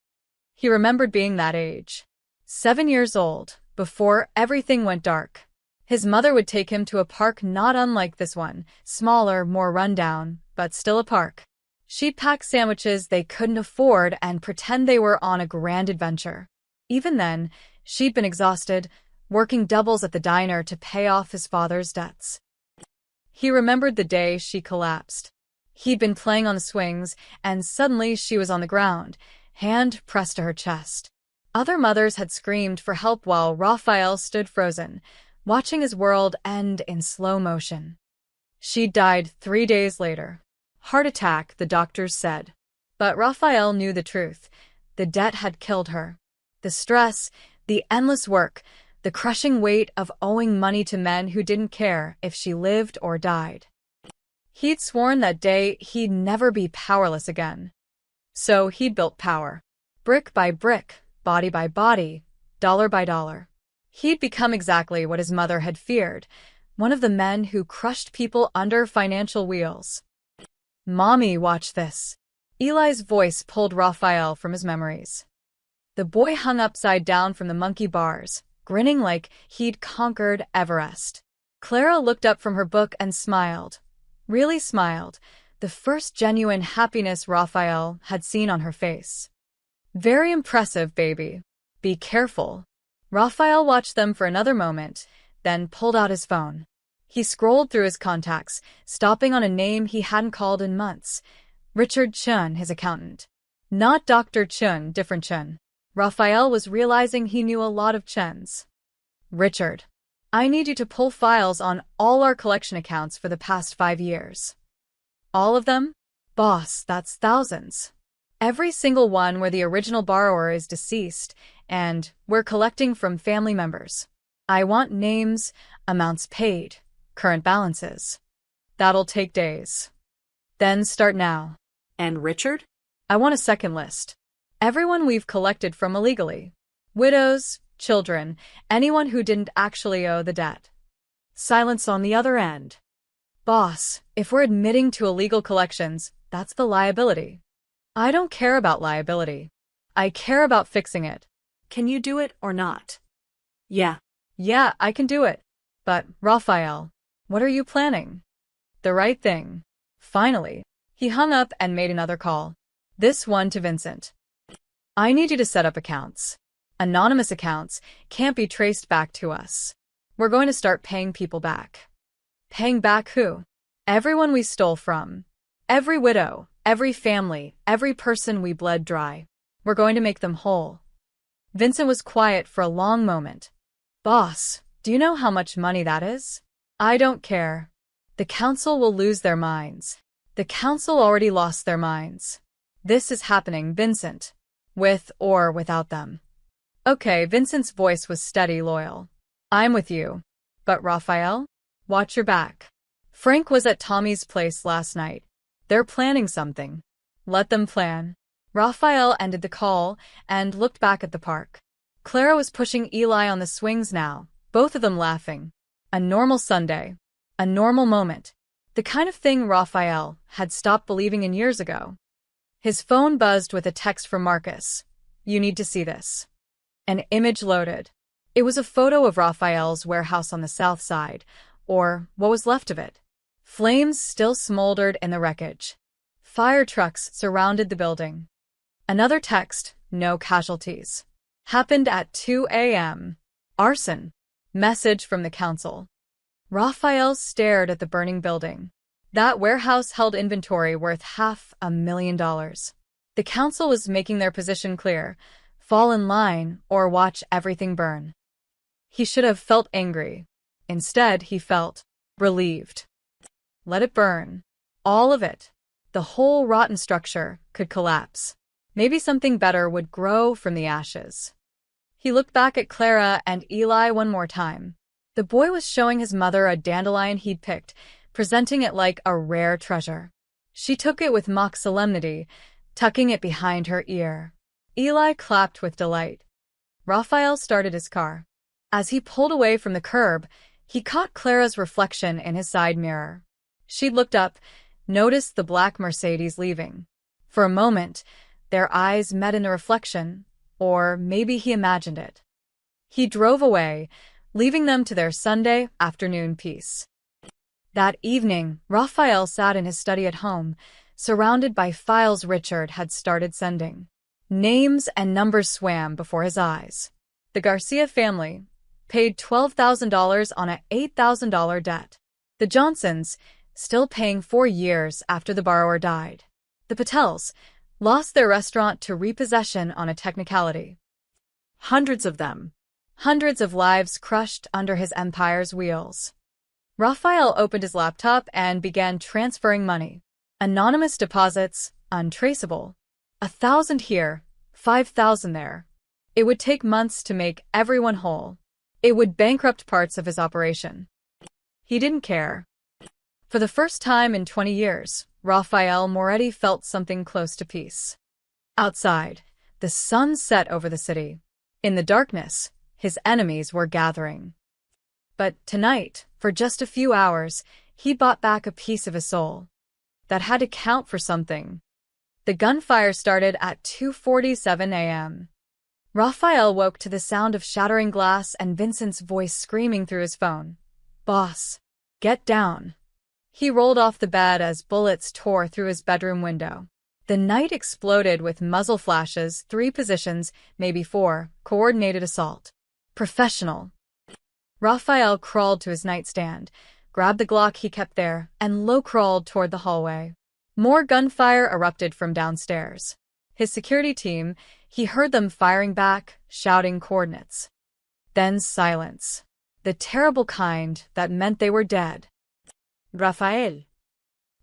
He remembered being that age. 7 years old, before everything went dark. His mother would take him to a park not unlike this one, smaller, more rundown, but still a park. She'd pack sandwiches they couldn't afford and pretend they were on a grand adventure. Even then, she'd been exhausted, working doubles at the diner to pay off his father's debts. He remembered the day she collapsed. He'd been playing on the swings, and suddenly she was on the ground, hand pressed to her chest. Other mothers had screamed for help while Raphael stood frozen, watching his world end in slow motion. She died 3 days later. Heart attack, the doctors said. But Raphael knew the truth. The debt had killed her. The stress, the endless work, the crushing weight of owing money to men who didn't care if she lived or died. He'd sworn that day he'd never be powerless again. So he'd built power. Brick by brick, body by body, dollar by dollar. He'd become exactly what his mother had feared, one of the men who crushed people under financial wheels. "Mommy, watch this." Eli's voice pulled Raphael from his memories. The boy hung upside down from the monkey bars, grinning like he'd conquered Everest. Clara looked up from her book and smiled. Really smiled, the first genuine happiness Raphael had seen on her face. "Very impressive, baby. Be careful." Raphael watched them for another moment, then pulled out his phone. He scrolled through his contacts, stopping on a name he hadn't called in months. Richard Chun, his accountant. Not Dr. Chun, different Chun. Raphael was realizing he knew a lot of Chuns. "Richard, I need you to pull files on all our collection accounts for the past 5 years. All of them? Boss, that's thousands. Every single one where the original borrower is deceased, and we're collecting from family members. I want names, amounts paid, current balances. That'll take days. Then start now." And Richard? "I want a second list. Everyone we've collected from illegally. Widows, children, anyone who didn't actually owe the debt." Silence on the other end. "Boss, if we're admitting to illegal collections, that's the liability." "I don't care about liability. I care about fixing it." Can you do it or not? Yeah. "Yeah, I can do it. But, Raphael, what are you planning?" "The right thing." Finally, he hung up and made another call. This one to Vincent. "I need you to set up accounts. Anonymous accounts can't be traced back to us. We're going to start paying people back." "Paying back who?" "Everyone we stole from. Every widow, every family, every person we bled dry. We're going to make them whole." Vincent was quiet for a long moment. "Boss, do you know how much money that is?" "I don't care. The council will lose their minds. The council already lost their minds. This is happening, Vincent. With or without them." "Okay," Vincent's voice was steady, loyal. "I'm with you. But Raphael, watch your back. Frank was at Tommy's place last night. They're planning something. Let them plan." Raphael ended the call and looked back at the park. Clara was pushing Eli on the swings now, both of them laughing. A normal Sunday. A normal moment. The kind of thing Raphael had stopped believing in years ago. His phone buzzed with a text from Marcus. "You need to see this." An image loaded. It was a photo of Raphael's warehouse on the south side, or what was left of it. Flames still smoldered in the wreckage. Fire trucks surrounded the building. Another text, "No casualties." Happened at 2 a.m. Arson. Message from the council. Raphael stared at the burning building. That warehouse held inventory worth $500,000. The council was making their position clear. Fall in line or watch everything burn. He should have felt angry. Instead, he felt relieved. Let it burn. All of it. The whole rotten structure could collapse. Maybe something better would grow from the ashes. He looked back at Clara and Eli one more time. The boy was showing his mother a dandelion he'd picked, presenting it like a rare treasure. She took it with mock solemnity, tucking it behind her ear. Eli clapped with delight. Raphael started his car. As he pulled away from the curb, he caught Clara's reflection in his side mirror. She looked up, noticed the black Mercedes leaving. For a moment, their eyes met in the reflection, or maybe he imagined it. He drove away, leaving them to their Sunday afternoon peace. That evening, Raphael sat in his study at home, surrounded by files Richard had started sending. Names and numbers swam before his eyes. The Garcia family paid $12,000 on a $8,000 debt. The Johnsons, still paying 4 years after the borrower died. The Patels lost their restaurant to repossession on a technicality. Hundreds of them. Hundreds of lives crushed under his empire's wheels. Raphael opened his laptop and began transferring money. Anonymous deposits, untraceable. 1,000 here, 5,000 there. It would take months to make everyone whole. It would bankrupt parts of his operation. He didn't care. For the first time in 20 years, Raphael Moretti felt something close to peace. Outside, the sun set over the city. In the darkness, his enemies were gathering. But tonight, for just a few hours, he bought back a piece of his soul. That had to count for something. The gunfire started at 2:47 a.m. Raphael woke to the sound of shattering glass and Vincent's voice screaming through his phone. "Boss, get down." He rolled off the bed as bullets tore through his bedroom window. The night exploded with muzzle flashes, 3 positions, maybe 4, coordinated assault. Professional. Raphael crawled to his nightstand, grabbed the Glock he kept there, and low-crawled toward the hallway. More gunfire erupted from downstairs. His security team, he heard them firing back, shouting coordinates. Then silence. The terrible kind that meant they were dead. Raphael.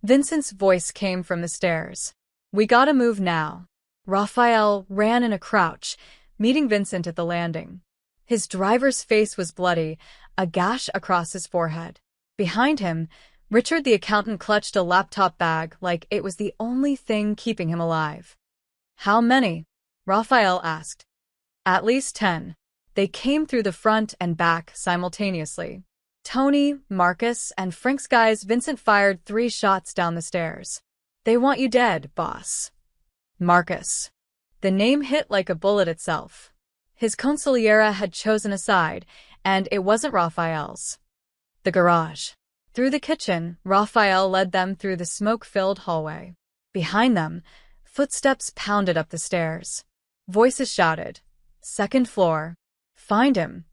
Vincent's voice came from the stairs. "We gotta move now." Raphael ran in a crouch, meeting Vincent at the landing. His driver's face was bloody, a gash across his forehead. Behind him, Richard the accountant clutched a laptop bag like it was the only thing keeping him alive. "How many?" Raphael asked. "At least 10. They came through the front and back simultaneously. Tony, Marcus, and Frank's guys. Vincent fired 3 shots down the stairs. "They want you dead, boss." Marcus. The name hit like a bullet itself. His consigliera had chosen a side, and it wasn't Raphael's. The garage. Through the kitchen, Raphael led them through the smoke-filled hallway. Behind them, footsteps pounded up the stairs. Voices shouted, "Second floor. Find him."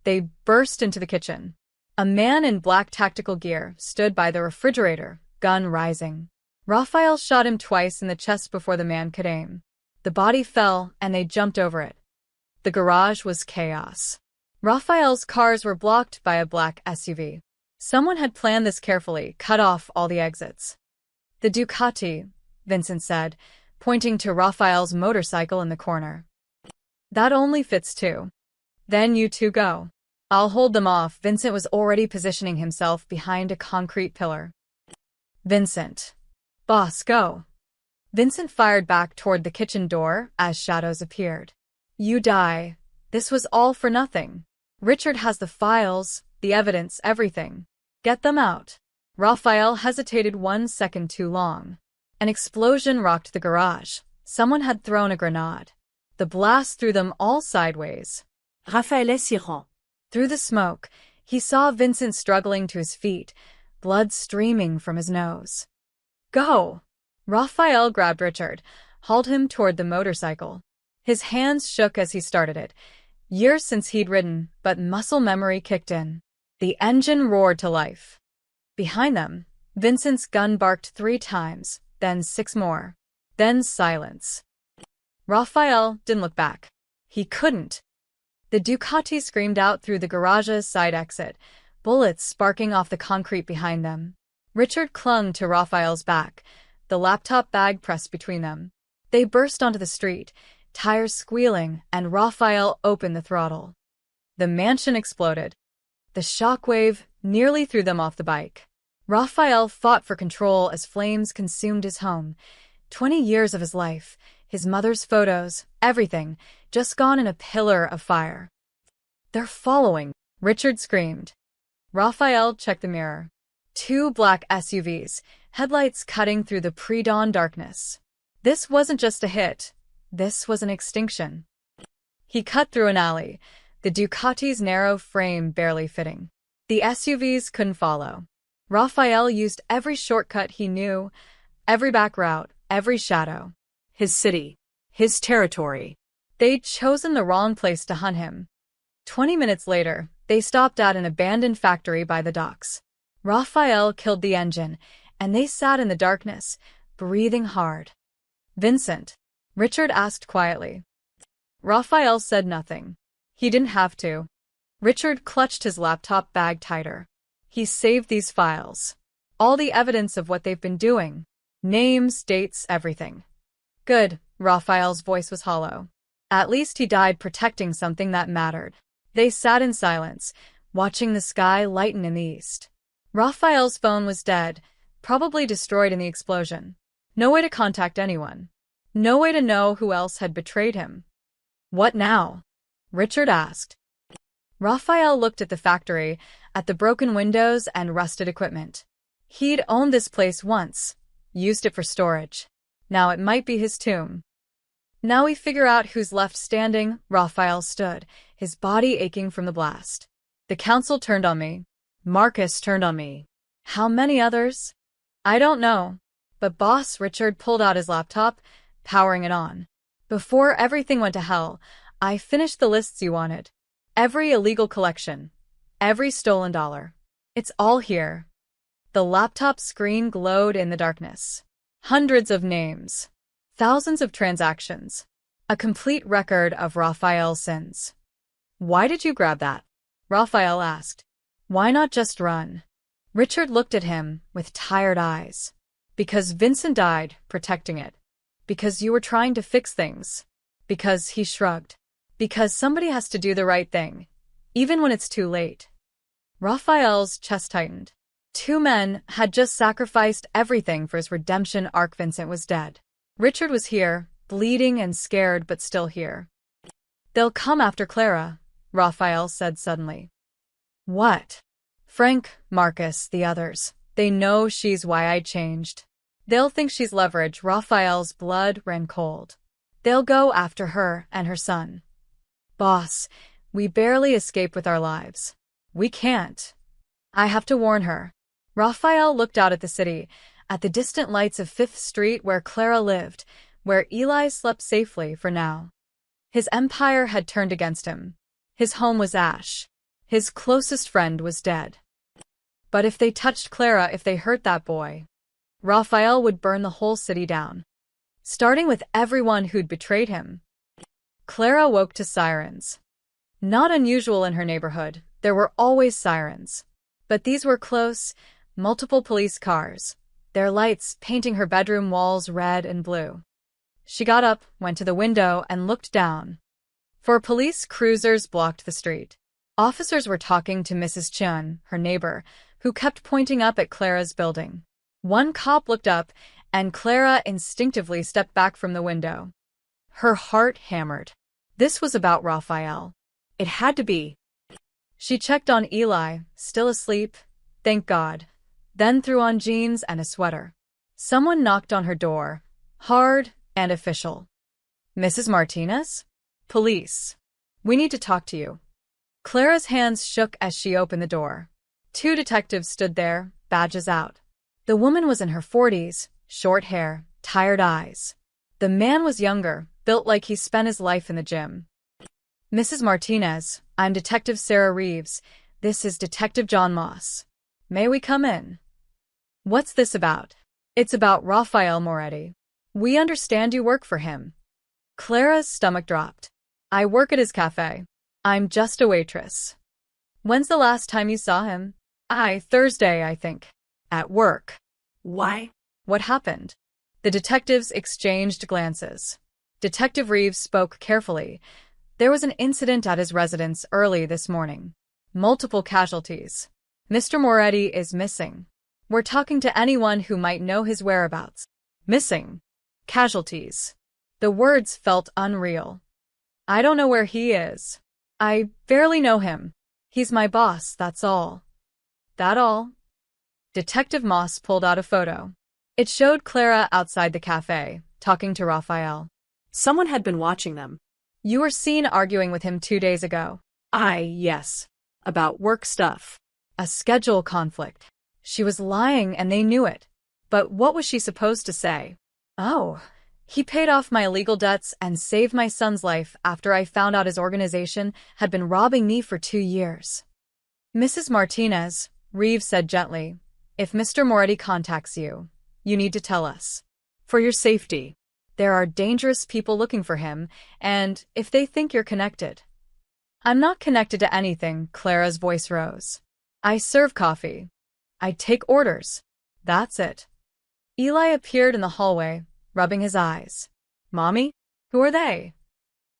They burst into the kitchen. A man in black tactical gear stood by the refrigerator, gun rising. Raphael shot him twice in the chest before the man could aim. The body fell, and they jumped over it. The garage was chaos. Raphael's cars were blocked by a black SUV. Someone had planned this carefully, cut off all the exits. "The Ducati," Vincent said, pointing to Raphael's motorcycle in the corner. "That only fits 2. Then you 2 go. I'll hold them off." Vincent was already positioning himself behind a concrete pillar. "Vincent. Boss, go." Vincent fired back toward the kitchen door as shadows appeared. "You die. This was all for nothing. Richard has the files, the evidence, everything. Get them out." Raphael hesitated 1 second too long. An explosion rocked the garage. Someone had thrown a grenade. The blast threw them all sideways. Raphael Siron. Through the smoke, he saw Vincent struggling to his feet, blood streaming from his nose. "Go!" Raphael grabbed Richard, hauled him toward the motorcycle. His hands shook as he started it. Years since he'd ridden, but muscle memory kicked in. The engine roared to life. Behind them, Vincent's gun barked 3 times, then 6 more. Then silence. Raphael didn't look back. He couldn't. The Ducati screamed out through the garage's side exit, bullets sparking off the concrete behind them. Richard clung to Raphael's back, the laptop bag pressed between them. They burst onto the street, tires squealing, and Raphael opened the throttle. The mansion exploded. The shockwave nearly threw them off the bike. Raphael fought for control as flames consumed his home. 20 years of his life, his mother's photos, everything, just gone in a pillar of fire. "They're following," Richard screamed. Raphael checked the mirror. 2 black SUVs, headlights cutting through the pre-dawn darkness. This wasn't just a hit. This was an extinction. He cut through an alley, the Ducati's narrow frame barely fitting. The SUVs couldn't follow. Raphael used every shortcut he knew, every back route, every shadow. His city. His territory. They'd chosen the wrong place to hunt him. 20 minutes later, they stopped at an abandoned factory by the docks. Raphael killed the engine, and they sat in the darkness, breathing hard. "Vincent?" Richard asked quietly. Raphael said nothing. He didn't have to. Richard clutched his laptop bag tighter. He saved these files. All the evidence of what they've been doing. Names, dates, everything. Good, Raphael's voice was hollow. At least he died protecting something that mattered. They sat in silence, watching the sky lighten in the east. Raphael's phone was dead, probably destroyed in the explosion. No way to contact anyone. No way to know who else had betrayed him. What now? Richard asked. Raphael looked at the factory, at the broken windows and rusted equipment. He'd owned this place once, used it for storage. Now it might be his tomb. Now we figure out who's left standing. Raphael stood, his body aching from the blast. The council turned on me. Marcus turned on me. How many others? I don't know. But boss, Richard pulled out his laptop, powering it on. Before everything went to hell, I finished the lists you wanted. Every illegal collection. Every stolen dollar. It's all here. The laptop screen glowed in the darkness. Hundreds of names. Thousands of transactions. A complete record of Raphael's sins. Why did you grab that? Raphael asked. Why not just run? Richard looked at him with tired eyes. Because Vincent died protecting it. Because you were trying to fix things. Because he shrugged. Because somebody has to do the right thing, even when it's too late. Raphael's chest tightened. Two men had just sacrificed everything for his redemption arc. Vincent was dead. Richard was here, bleeding and scared, but still here. They'll come after Clara, Raphael said suddenly. What? Frank, Marcus, the others. They know she's why I changed. They'll think she's leverage. Raphael's blood ran cold. They'll go after her and her son. Boss, we barely escape with our lives. We can't. I have to warn her. Raphael looked out at the city, at the distant lights of 5th Street where Clara lived, where Eli slept safely for now. His empire had turned against him. His home was ash. His closest friend was dead. But if they touched Clara, if they hurt that boy, Raphael would burn the whole city down. Starting with everyone who'd betrayed him. Clara woke to sirens. Not unusual in her neighborhood, there were always sirens. But these were close, multiple police cars, their lights painting her bedroom walls red and blue. She got up, went to the window, and looked down. 4 police cruisers blocked the street. Officers were talking to Mrs. Chun, her neighbor, who kept pointing up at Clara's building. One cop looked up, and Clara instinctively stepped back from the window. Her heart hammered. This was about Raphael. It had to be. She checked on Eli, still asleep, thank God, then threw on jeans and a sweater. Someone knocked on her door, hard and official. Mrs. Martinez? Police. We need to talk to you. Clara's hands shook as she opened the door. 2 detectives stood there, badges out. The woman was in her 40s, short hair, tired eyes. The man was younger, built like he spent his life in the gym. Mrs. Martinez, I'm Detective Sarah Reeves. This is Detective John Moss. May we come in? What's this about? It's about Raphael Moretti. We understand you work for him. Clara's stomach dropped. I work at his cafe. I'm just a waitress. When's the last time you saw him? Thursday, I think. At work. Why? What happened? The detectives exchanged glances. Detective Reeves spoke carefully. There was an incident at his residence early this morning. Multiple casualties. Mr. Moretti is missing. We're talking to anyone who might know his whereabouts. Missing. Casualties. The words felt unreal. I don't know where he is. I barely know him. He's my boss, that's all. That all? Detective Moss pulled out a photo. It showed Clara outside the cafe, talking to Raphael. Someone had been watching them. You were seen arguing with him 2 days ago. Yes. About work stuff. A schedule conflict. She was lying and they knew it. But what was she supposed to say? Oh, he paid off my illegal debts and saved my son's life after I found out his organization had been robbing me for 2 years. Mrs. Martinez, Reeves said gently, if Mr. Moretti contacts you, you need to tell us. For your safety. There are dangerous people looking for him, and if they think you're connected. I'm not connected to anything, Clara's voice rose. I serve coffee. I take orders. That's it. Eli appeared in the hallway, rubbing his eyes. Mommy? Who are they?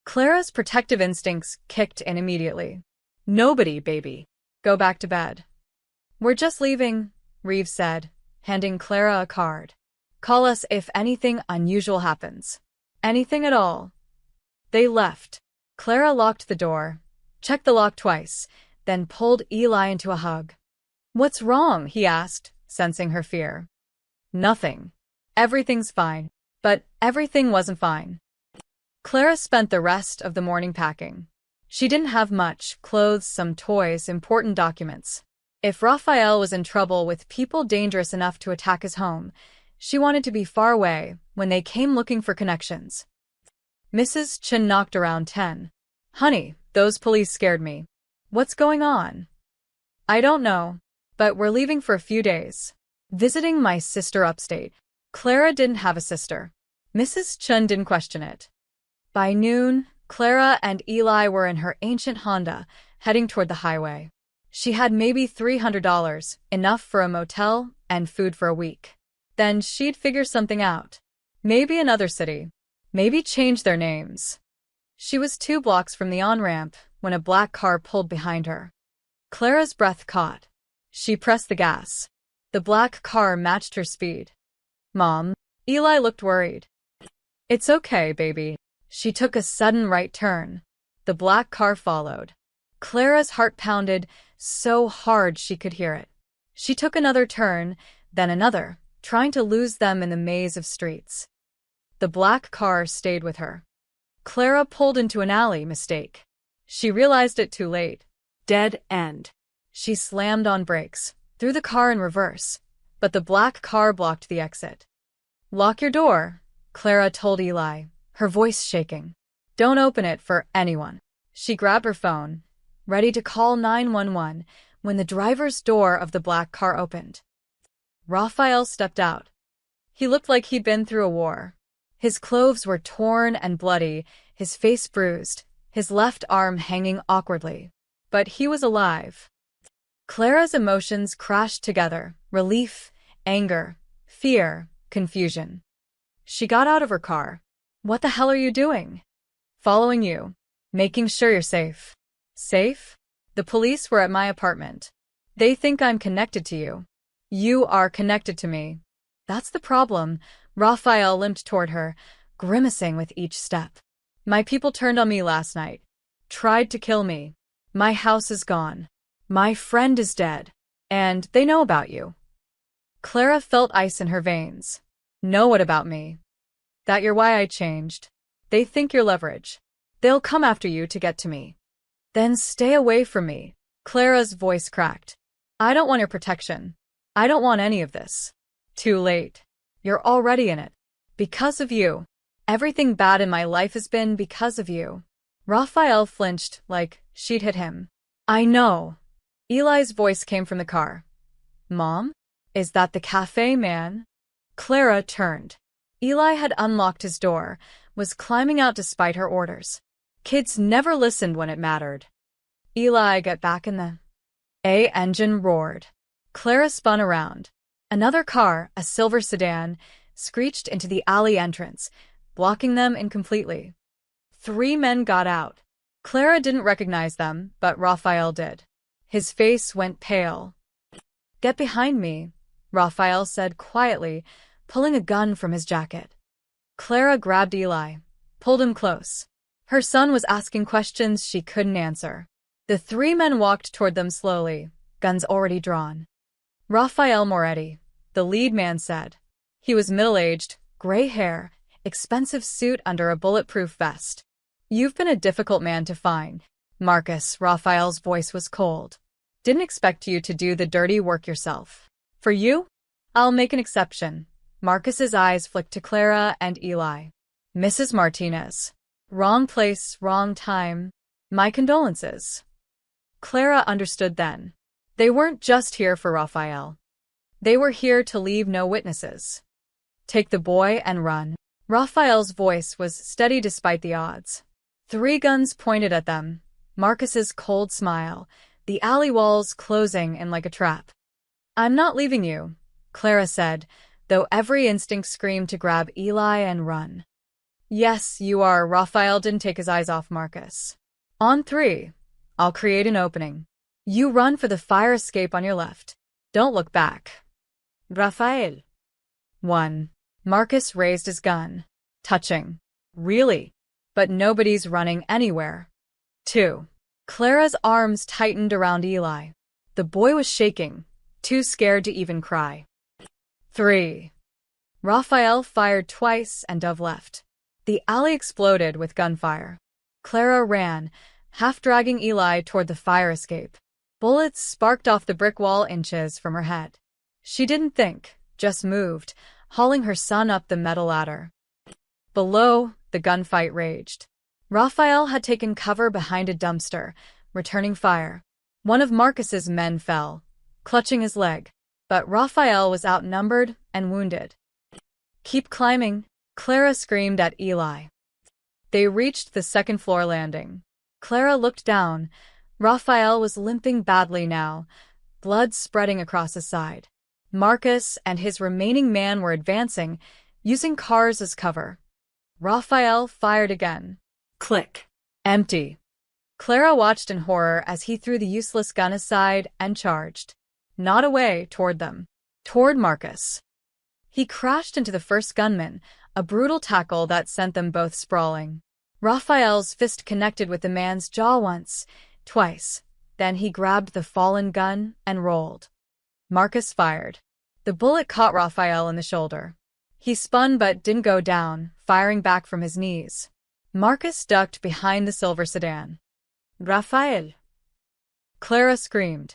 Clara's protective instincts kicked in immediately. Nobody, baby. Go back to bed. We're just leaving, Reeves said, handing Clara a card. Call us if anything unusual happens. Anything at all. They left. Clara locked the door, checked the lock twice, then pulled Eli into a hug. What's wrong? He asked, sensing her fear. Nothing. Everything's fine. But everything wasn't fine. Clara spent the rest of the morning packing. She didn't have much: clothes, some toys, important documents. If Raphael was in trouble with people dangerous enough to attack his home, she wanted to be far away when they came looking for connections. Mrs. Chen knocked around 10. Honey, those police scared me. What's going on? I don't know, but we're leaving for a few days. Visiting my sister upstate. Clara didn't have a sister. Mrs. Chen didn't question it. By noon, Clara and Eli were in her ancient Honda, heading toward the highway. She had maybe $300, enough for a motel and food for a week. Then she'd figure something out. Maybe another city. Maybe change their names. She was 2 blocks from the on-ramp when a black car pulled behind her. Clara's breath caught. She pressed the gas. The black car matched her speed. Mom? Eli looked worried. It's okay, baby. She took a sudden right turn. The black car followed. Clara's heart pounded so hard she could hear it. She took another turn, then another, trying to lose them in the maze of streets. The black car stayed with her. Clara pulled into an alley. Mistake. She realized it too late. Dead end. She slammed on brakes, threw the car in reverse, but the black car blocked the exit. Lock your door, Clara told Eli, her voice shaking. Don't open it for anyone. She grabbed her phone, ready to call 911, when the driver's door of the black car opened. Raphael stepped out. He looked like he'd been through a war. His clothes were torn and bloody, his face bruised, his left arm hanging awkwardly. But he was alive. Clara's emotions crashed together: relief, anger, fear, confusion. She got out of her car. What the hell are you doing? Following you. Making sure you're safe. Safe? The police were at my apartment. They think I'm connected to you. You are connected to me. That's the problem. Raphael limped toward her, grimacing with each step. My people turned on me last night. Tried to kill me. My house is gone. My friend is dead. And they know about you. Clara felt ice in her veins. Know what about me? That you're why I changed. They think you're leverage. They'll come after you to get to me. Then stay away from me. Clara's voice cracked. I don't want your protection. I don't want any of this. Too late. You're already in it. Because of you. Everything bad in my life has been because of you. Raphael flinched, like she'd hit him. I know. Eli's voice came from the car. Mom? Is that the cafe man? Clara turned. Eli had unlocked his door, was climbing out despite her orders. Kids never listened when it mattered. Eli, get back in the engine roared. Clara spun around. Another car, a silver sedan, screeched into the alley entrance, blocking them incompletely. 3 men got out. Clara didn't recognize them, but Raphael did. His face went pale. Get behind me, Raphael said quietly, pulling a gun from his jacket. Clara grabbed Eli, pulled him close. Her son was asking questions she couldn't answer. The 3 men walked toward them slowly, guns already drawn. Raphael Moretti, the lead man said. He was middle-aged, gray hair, expensive suit under a bulletproof vest. You've been a difficult man to find, Marcus. Raphael's voice was cold. Didn't expect you to do the dirty work yourself. For you? I'll make an exception. Marcus's eyes flicked to Clara and Eli. Mrs. Martinez. Wrong place, wrong time. My condolences. Clara understood then. They weren't just here for Raphael. They were here to leave no witnesses. Take the boy and run. Raphael's voice was steady despite the odds. 3 guns pointed at them. Marcus's cold smile, the alley walls closing in like a trap. I'm not leaving you, Clara said, though every instinct screamed to grab Eli and run. Yes, you are. Raphael didn't take his eyes off Marcus. On 3. I'll create an opening. You run for the fire escape on your left. Don't look back. Rafael. 1. Marcus raised his gun. Touching. Really? But nobody's running anywhere. 2. Clara's arms tightened around Eli. The boy was shaking, too scared to even cry. 3. Raphael fired twice and Dove left. The alley exploded with gunfire. Clara ran, half dragging Eli toward the fire escape. Bullets sparked off the brick wall inches from her head. She didn't think, just moved, hauling her son up the metal ladder. Below, the gunfight raged. Raphael had taken cover behind a dumpster, returning fire. One of Marcus's men fell, clutching his leg, but Raphael was outnumbered and wounded. Keep climbing, Clara screamed at Eli. They reached the second-floor landing. Clara looked down. Raphael was limping badly now, blood spreading across his side. Marcus and his remaining man were advancing, using cars as cover. Raphael fired again. Click. Empty. Clara watched in horror as he threw the useless gun aside and charged. Not away, toward them. Toward Marcus. He crashed into the first gunman, a brutal tackle that sent them both sprawling. Raphael's fist connected with the man's jaw once, twice. Then he grabbed the fallen gun and rolled. Marcus fired. The bullet caught Raphael in the shoulder. He spun but didn't go down, firing back from his knees. Marcus ducked behind the silver sedan. Raphael. Clara screamed.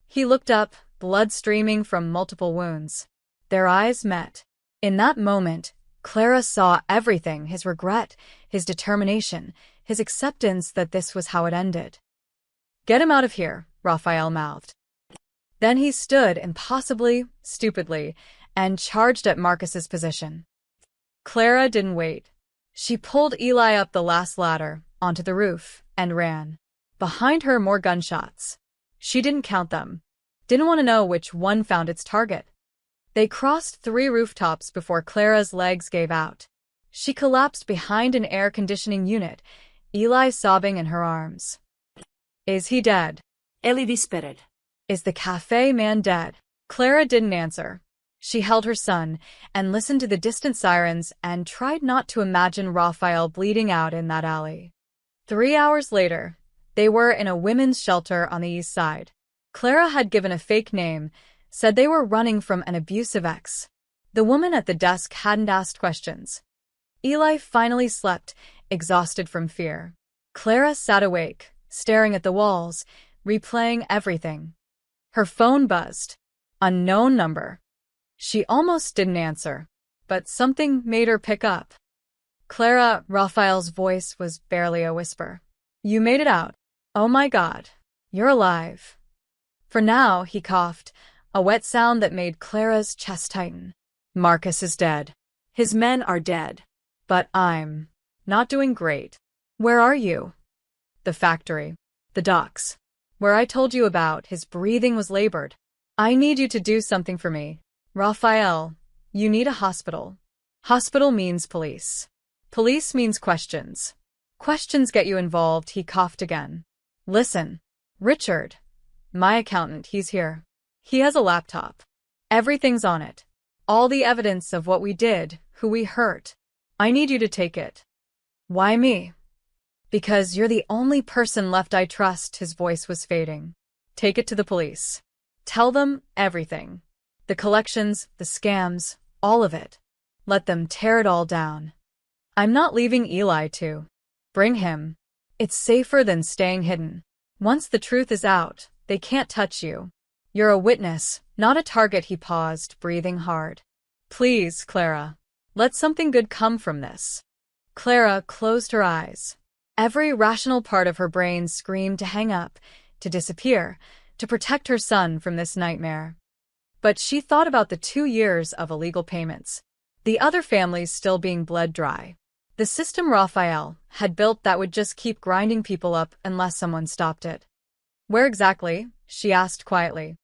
He looked up, blood streaming from multiple wounds. Their eyes met. In that moment, Clara saw everything, his regret, his determination, his acceptance that this was how it ended. Get him out of here, Raphael mouthed. Then he stood impossibly, stupidly, and charged at Marcus's position. Clara didn't wait. She pulled Eli up the last ladder, onto the roof, and ran. Behind her, more gunshots. She didn't count them. Didn't want to know which one found its target. They crossed 3 rooftops before Clara's legs gave out. She collapsed behind an air conditioning unit, Eli sobbing in her arms. Is he dead? Eli whispered. Is the cafe man dead? Clara didn't answer. She held her son and listened to the distant sirens and tried not to imagine Raphael bleeding out in that alley. 3 hours later, they were in a women's shelter on the east side. Clara had given a fake name, said they were running from an abusive ex. The woman at the desk hadn't asked questions. Eli finally slept, exhausted from fear. Clara sat awake, staring at the walls, replaying everything. Her phone buzzed. Unknown number. She almost didn't answer, but something made her pick up. Clara, Raphael's voice was barely a whisper. You made it out. Oh my God. You're alive. For now, he coughed, a wet sound that made Clara's chest tighten. Marcus is dead. His men are dead. But I'm not doing great. Where are you? The factory. The docks. Where I told you about, his breathing was labored. I need you to do something for me. Raphael, you need a hospital. Hospital means police. Police means questions. Questions get you involved, he coughed again. Listen. Richard. My accountant, he's here. He has a laptop. Everything's on it. All the evidence of what we did, who we hurt. I need you to take it. Why me? Because you're the only person left I trust, his voice was fading. Take it to the police. Tell them everything. The collections, the scams, all of it. Let them tear it all down. I'm not leaving Eli to. Bring him. It's safer than staying hidden. Once the truth is out, they can't touch you. You're a witness, not a target, he paused, breathing hard. Please, Clara. Let something good come from this. Clara closed her eyes. Every rational part of her brain screamed to hang up, to disappear, to protect her son from this nightmare. But she thought about the 2 years of illegal payments, the other families still being bled dry. The system Raphael had built that would just keep grinding people up unless someone stopped it. Where exactly? She asked quietly.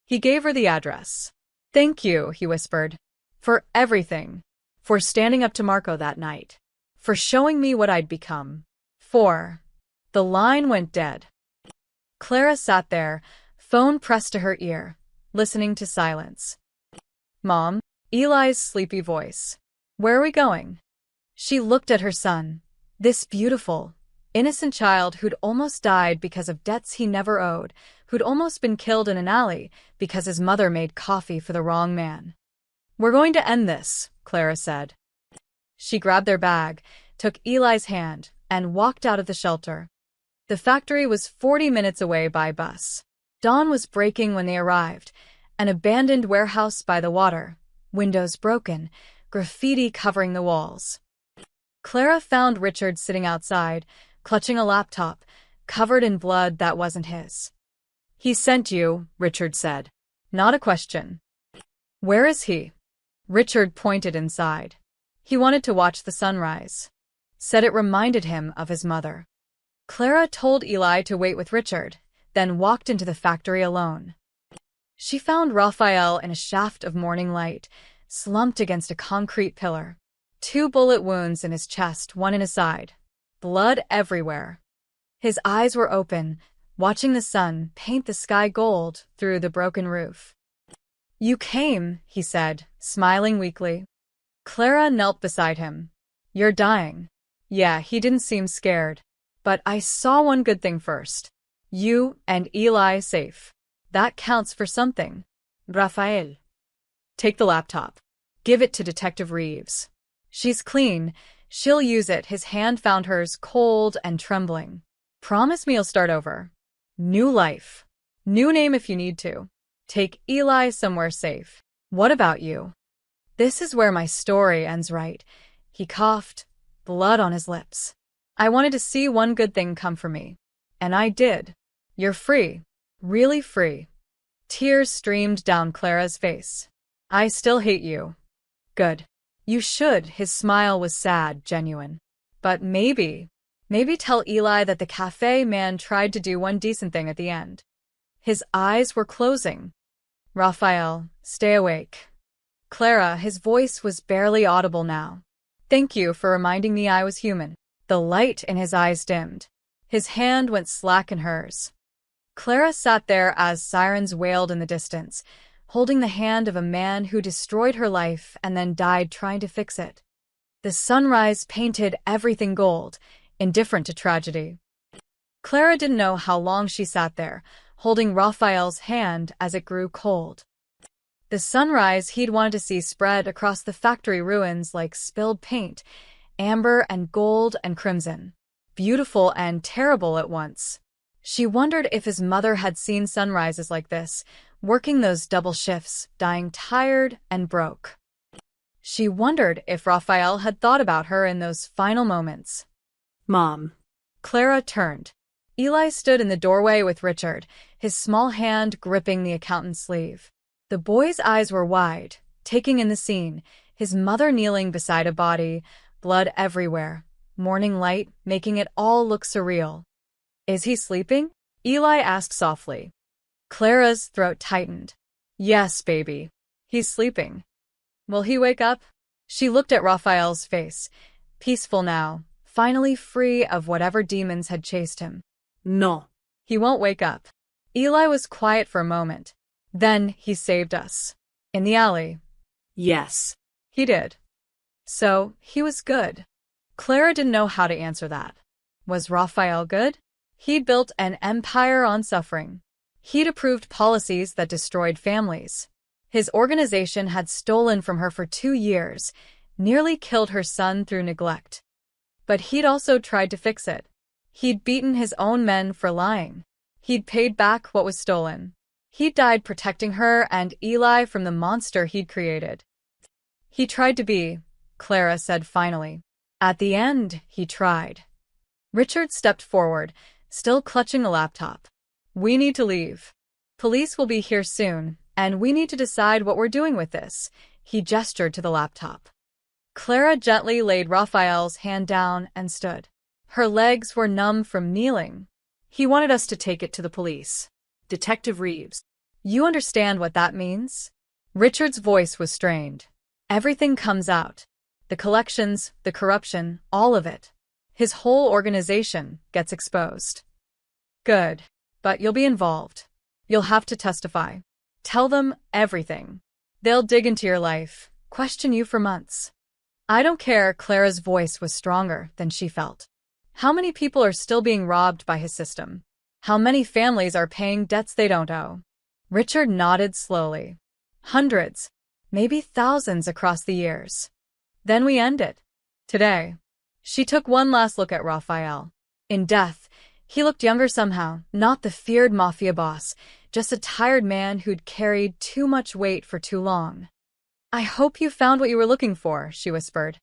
He gave her the address. Thank you, he whispered. For everything. For standing up to Marco that night. For showing me what I'd become. The line went dead. Clara sat there, phone pressed to her ear, listening to silence. Mom? Eli's sleepy voice. Where are we going? She looked at her son, this beautiful, innocent child who'd almost died because of debts he never owed, who'd almost been killed in an alley because his mother made coffee for the wrong man. We're going to end this, Clara said. She grabbed their bag, took Eli's hand, and walked out of the shelter. The factory was 40 minutes away by bus. Dawn was breaking when they arrived, an abandoned warehouse by the water, windows broken, graffiti covering the walls. Clara found Richard sitting outside, clutching a laptop, covered in blood that wasn't his. He sent you, Richard said. Not a question. Where is he? Richard pointed inside. He wanted to watch the sunrise. Said it reminded him of his mother. Clara told Eli to wait with Richard, then walked into the factory alone. She found Raphael in a shaft of morning light, slumped against a concrete pillar. 2 bullet wounds in his chest, 1 in his side. Blood everywhere. His eyes were open, watching the sun paint the sky gold through the broken roof. You came, he said, smiling weakly. Clara knelt beside him. You're dying. Yeah, he didn't seem scared. But I saw one good thing first. You and Eli safe. That counts for something. Raphael. Take the laptop. Give it to Detective Reeves. She's clean. She'll use it. His hand found hers, cold and trembling. Promise me you'll start over. New life. New name if you need to. Take Eli somewhere safe. What about you? This is where my story ends, right? He coughed, blood on his lips. I wanted to see one good thing come for me. And I did. You're free. Really free. Tears streamed down Clara's face. I still hate you. Good. You should. His smile was sad, genuine. But maybe tell Eli that the cafe man tried to do one decent thing at the end. His eyes were closing. Raphael, stay awake. Clara, his voice was barely audible now. Thank you for reminding me I was human. The light in his eyes dimmed. His hand went slack in hers. Clara sat there as sirens wailed in the distance, holding the hand of a man who destroyed her life and then died trying to fix it. The sunrise painted everything gold, indifferent to tragedy. Clara didn't know how long she sat there, holding Raphael's hand as it grew cold. The sunrise he'd wanted to see spread across the factory ruins like spilled paint, amber and gold and crimson, beautiful and terrible at once. She wondered if his mother had seen sunrises like this, working those double shifts, dying tired and broke. She wondered if Raphael had thought about her in those final moments. Mom. Clara turned. Eli stood in the doorway with Richard, his small hand gripping the accountant's sleeve. The boy's eyes were wide, taking in the scene, his mother kneeling beside a body, blood everywhere, morning light making it all look surreal. Is he sleeping? Eli asked softly. Clara's throat tightened. Yes, baby. He's sleeping. Will he wake up? She looked at Raphael's face, peaceful now, finally free of whatever demons had chased him. No. He won't wake up. Eli was quiet for a moment. Then he saved us. In the alley. Yes. He did. So, he was good. Clara didn't know how to answer that. Was Raphael good? He'd built an empire on suffering. He'd approved policies that destroyed families. His organization had stolen from her for 2 years, nearly killed her son through neglect. But he'd also tried to fix it. He'd beaten his own men for lying. He'd paid back what was stolen. He'd died protecting her and Eli from the monster he'd created. He tried to be, Clara said finally. At the end, he tried. Richard stepped forward, still clutching the laptop. We need to leave. Police will be here soon, and we need to decide what we're doing with this. He gestured to the laptop. Clara gently laid Raphael's hand down and stood. Her legs were numb from kneeling. He wanted us to take it to the police. Detective Reeves. You understand what that means? Richard's voice was strained. Everything comes out. The collections, the corruption, all of it. His whole organization gets exposed. Good. But you'll be involved. You'll have to testify. Tell them everything. They'll dig into your life, question you for months. I don't care. Clara's voice was stronger than she felt. How many people are still being robbed by his system? How many families are paying debts they don't owe? Richard nodded slowly. Hundreds, maybe thousands across the years. Then we end it. Today. She took one last look at Raphael. In death, he looked younger somehow, not the feared mafia boss, just a tired man who'd carried too much weight for too long. I hope you found what you were looking for, she whispered.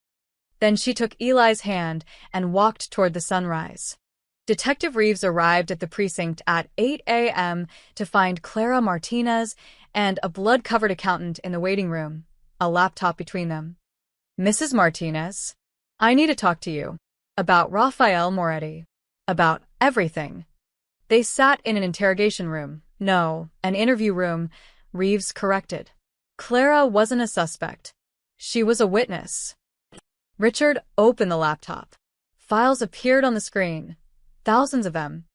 Then she took Eli's hand and walked toward the sunrise. Detective Reeves arrived at the precinct at 8 a.m. to find Clara Martinez and a blood-covered accountant in the waiting room, a laptop between them. Mrs. Martinez, I need to talk to you. About Raphael Moretti. About everything. They sat in an interrogation room. No, an interview room, Reeves corrected. Clara wasn't a suspect. She was a witness. Richard opened the laptop. Files appeared on the screen. Thousands of them.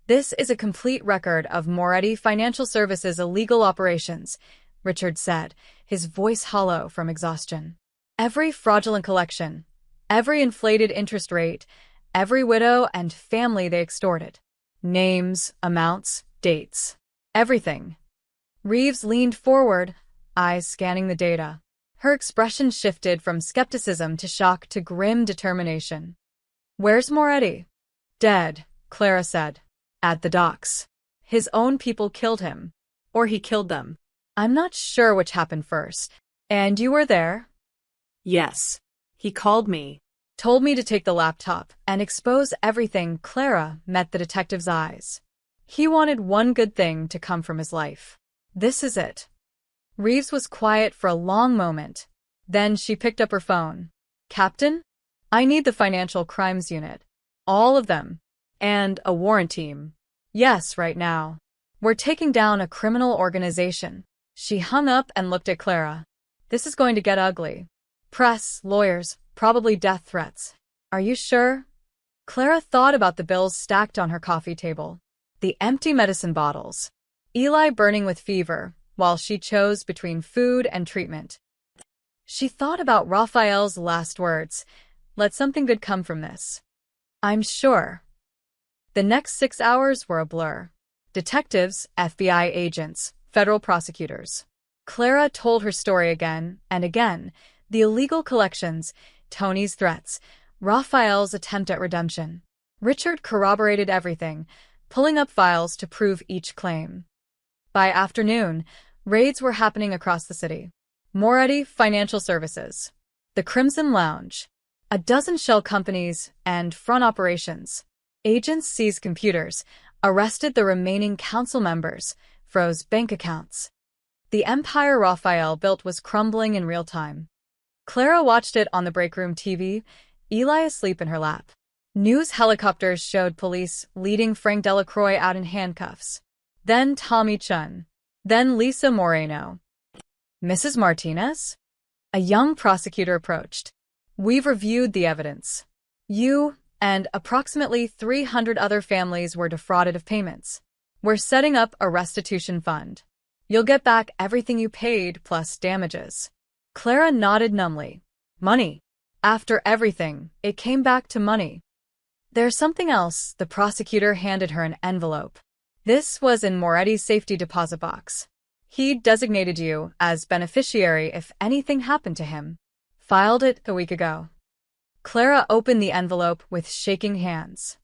This is a complete record of Moretti Financial Services' illegal operations, Richard said, his voice hollow from exhaustion. Every fraudulent collection, every inflated interest rate, every widow and family they extorted. Names, amounts, dates. Everything. Reeves leaned forward, eyes scanning the data. Her expression shifted from skepticism to shock to grim determination. Where's Moretti? Dead, Clara said. At the docks. His own people killed him. Or he killed them. I'm not sure which happened first. And you were there? Yes. He called me. Told me to take the laptop and expose everything. Clara met the detective's eyes. He wanted one good thing to come from his life. This is it. Reeves was quiet for a long moment. Then she picked up her phone. Captain? I need the Financial Crimes Unit. All of them. And a warrant team. Yes, right now. We're taking down a criminal organization. She hung up and looked at Clara. This is going to get ugly. Press, lawyers, probably death threats. Are you sure? Clara thought about the bills stacked on her coffee table. The empty medicine bottles. Eli burning with fever, while she chose between food and treatment. She thought about Raphael's last words. Let something good come from this. I'm sure. The next 6 hours were a blur. Detectives, FBI agents, federal prosecutors. Clara told her story again and again. The illegal collections, Tony's threats, Raphael's attempt at redemption. Richard corroborated everything, pulling up files to prove each claim. By afternoon, raids were happening across the city. Moretti Financial Services. The Crimson Lounge. A dozen shell companies and front operations. Agents seized computers, arrested the remaining council members, froze bank accounts. The empire Raphael built was crumbling in real time. Clara watched it on the break room TV, Eli asleep in her lap. News helicopters showed police leading Frank Delacroix out in handcuffs. Then Tommy Chun. Then Lisa Moreno. Mrs. Martinez? A young prosecutor approached. We've reviewed the evidence. You and approximately 300 other families were defrauded of payments. We're setting up a restitution fund. You'll get back everything you paid plus damages. Clara nodded numbly. Money. After everything, it came back to money. There's something else. The prosecutor handed her an envelope. This was in Moretti's safety deposit box. He'd designated you as beneficiary if anything happened to him. Filed it a week ago. Clara opened the envelope with shaking hands.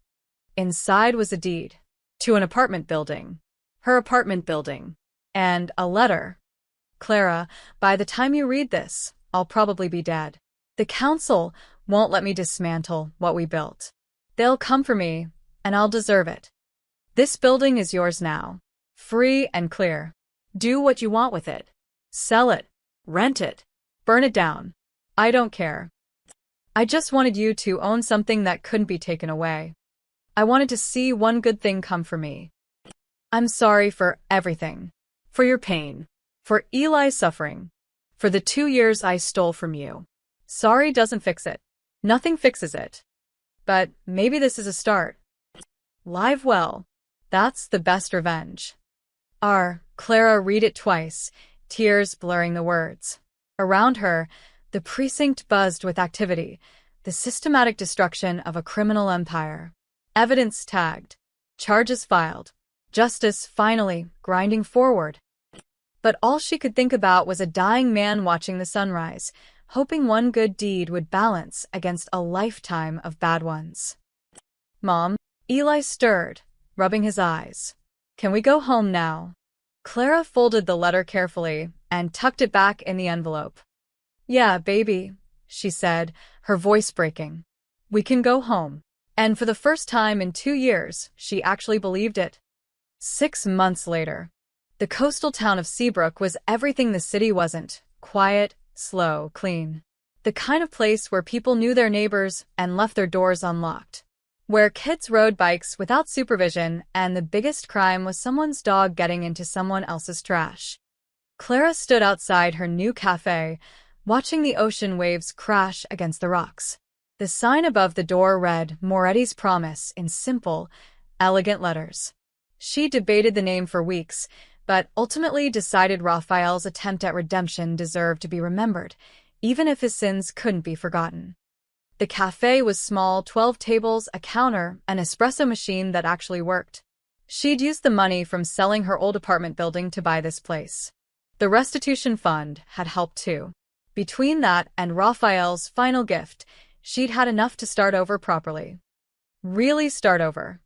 Inside was a deed. To an apartment building. Her apartment building. And a letter. Clara, by the time you read this, I'll probably be dead. The council won't let me dismantle what we built. They'll come for me, and I'll deserve it. This building is yours now. Free and clear. Do what you want with it. Sell it. Rent it. Burn it down. I don't care. I just wanted you to own something that couldn't be taken away. I wanted to see one good thing come for me. I'm sorry for everything. For your pain. For Eli's suffering. For the 2 years I stole from you. Sorry doesn't fix it. Nothing fixes it. But maybe this is a start. Live well. That's the best revenge. Clara read it twice, tears blurring the words. Around her, the precinct buzzed with activity, the systematic destruction of a criminal empire. Evidence tagged. Charges filed. Justice finally grinding forward. But all she could think about was a dying man watching the sunrise, hoping one good deed would balance against a lifetime of bad ones. Mom, Eli stirred, rubbing his eyes. Can we go home now? Clara folded the letter carefully and tucked it back in the envelope. Yeah, baby, she said, her voice breaking. We can go home. And for the first time in 2 years, she actually believed it. 6 months later, the coastal town of Seabrook was everything the city wasn't: quiet, slow, clean. The kind of place where people knew their neighbors and left their doors unlocked. Where kids rode bikes without supervision and the biggest crime was someone's dog getting into someone else's trash. Clara stood outside her new cafe, watching the ocean waves crash against the rocks. The sign above the door read Moretti's Promise in simple, elegant letters. She debated the name for weeks, but ultimately decided Raphael's attempt at redemption deserved to be remembered, even if his sins couldn't be forgotten. The cafe was small, 12 tables, a counter, an espresso machine that actually worked. She'd used the money from selling her old apartment building to buy this place. The restitution fund had helped too. Between that and Raphael's final gift, she'd had enough to start over properly. Really start over.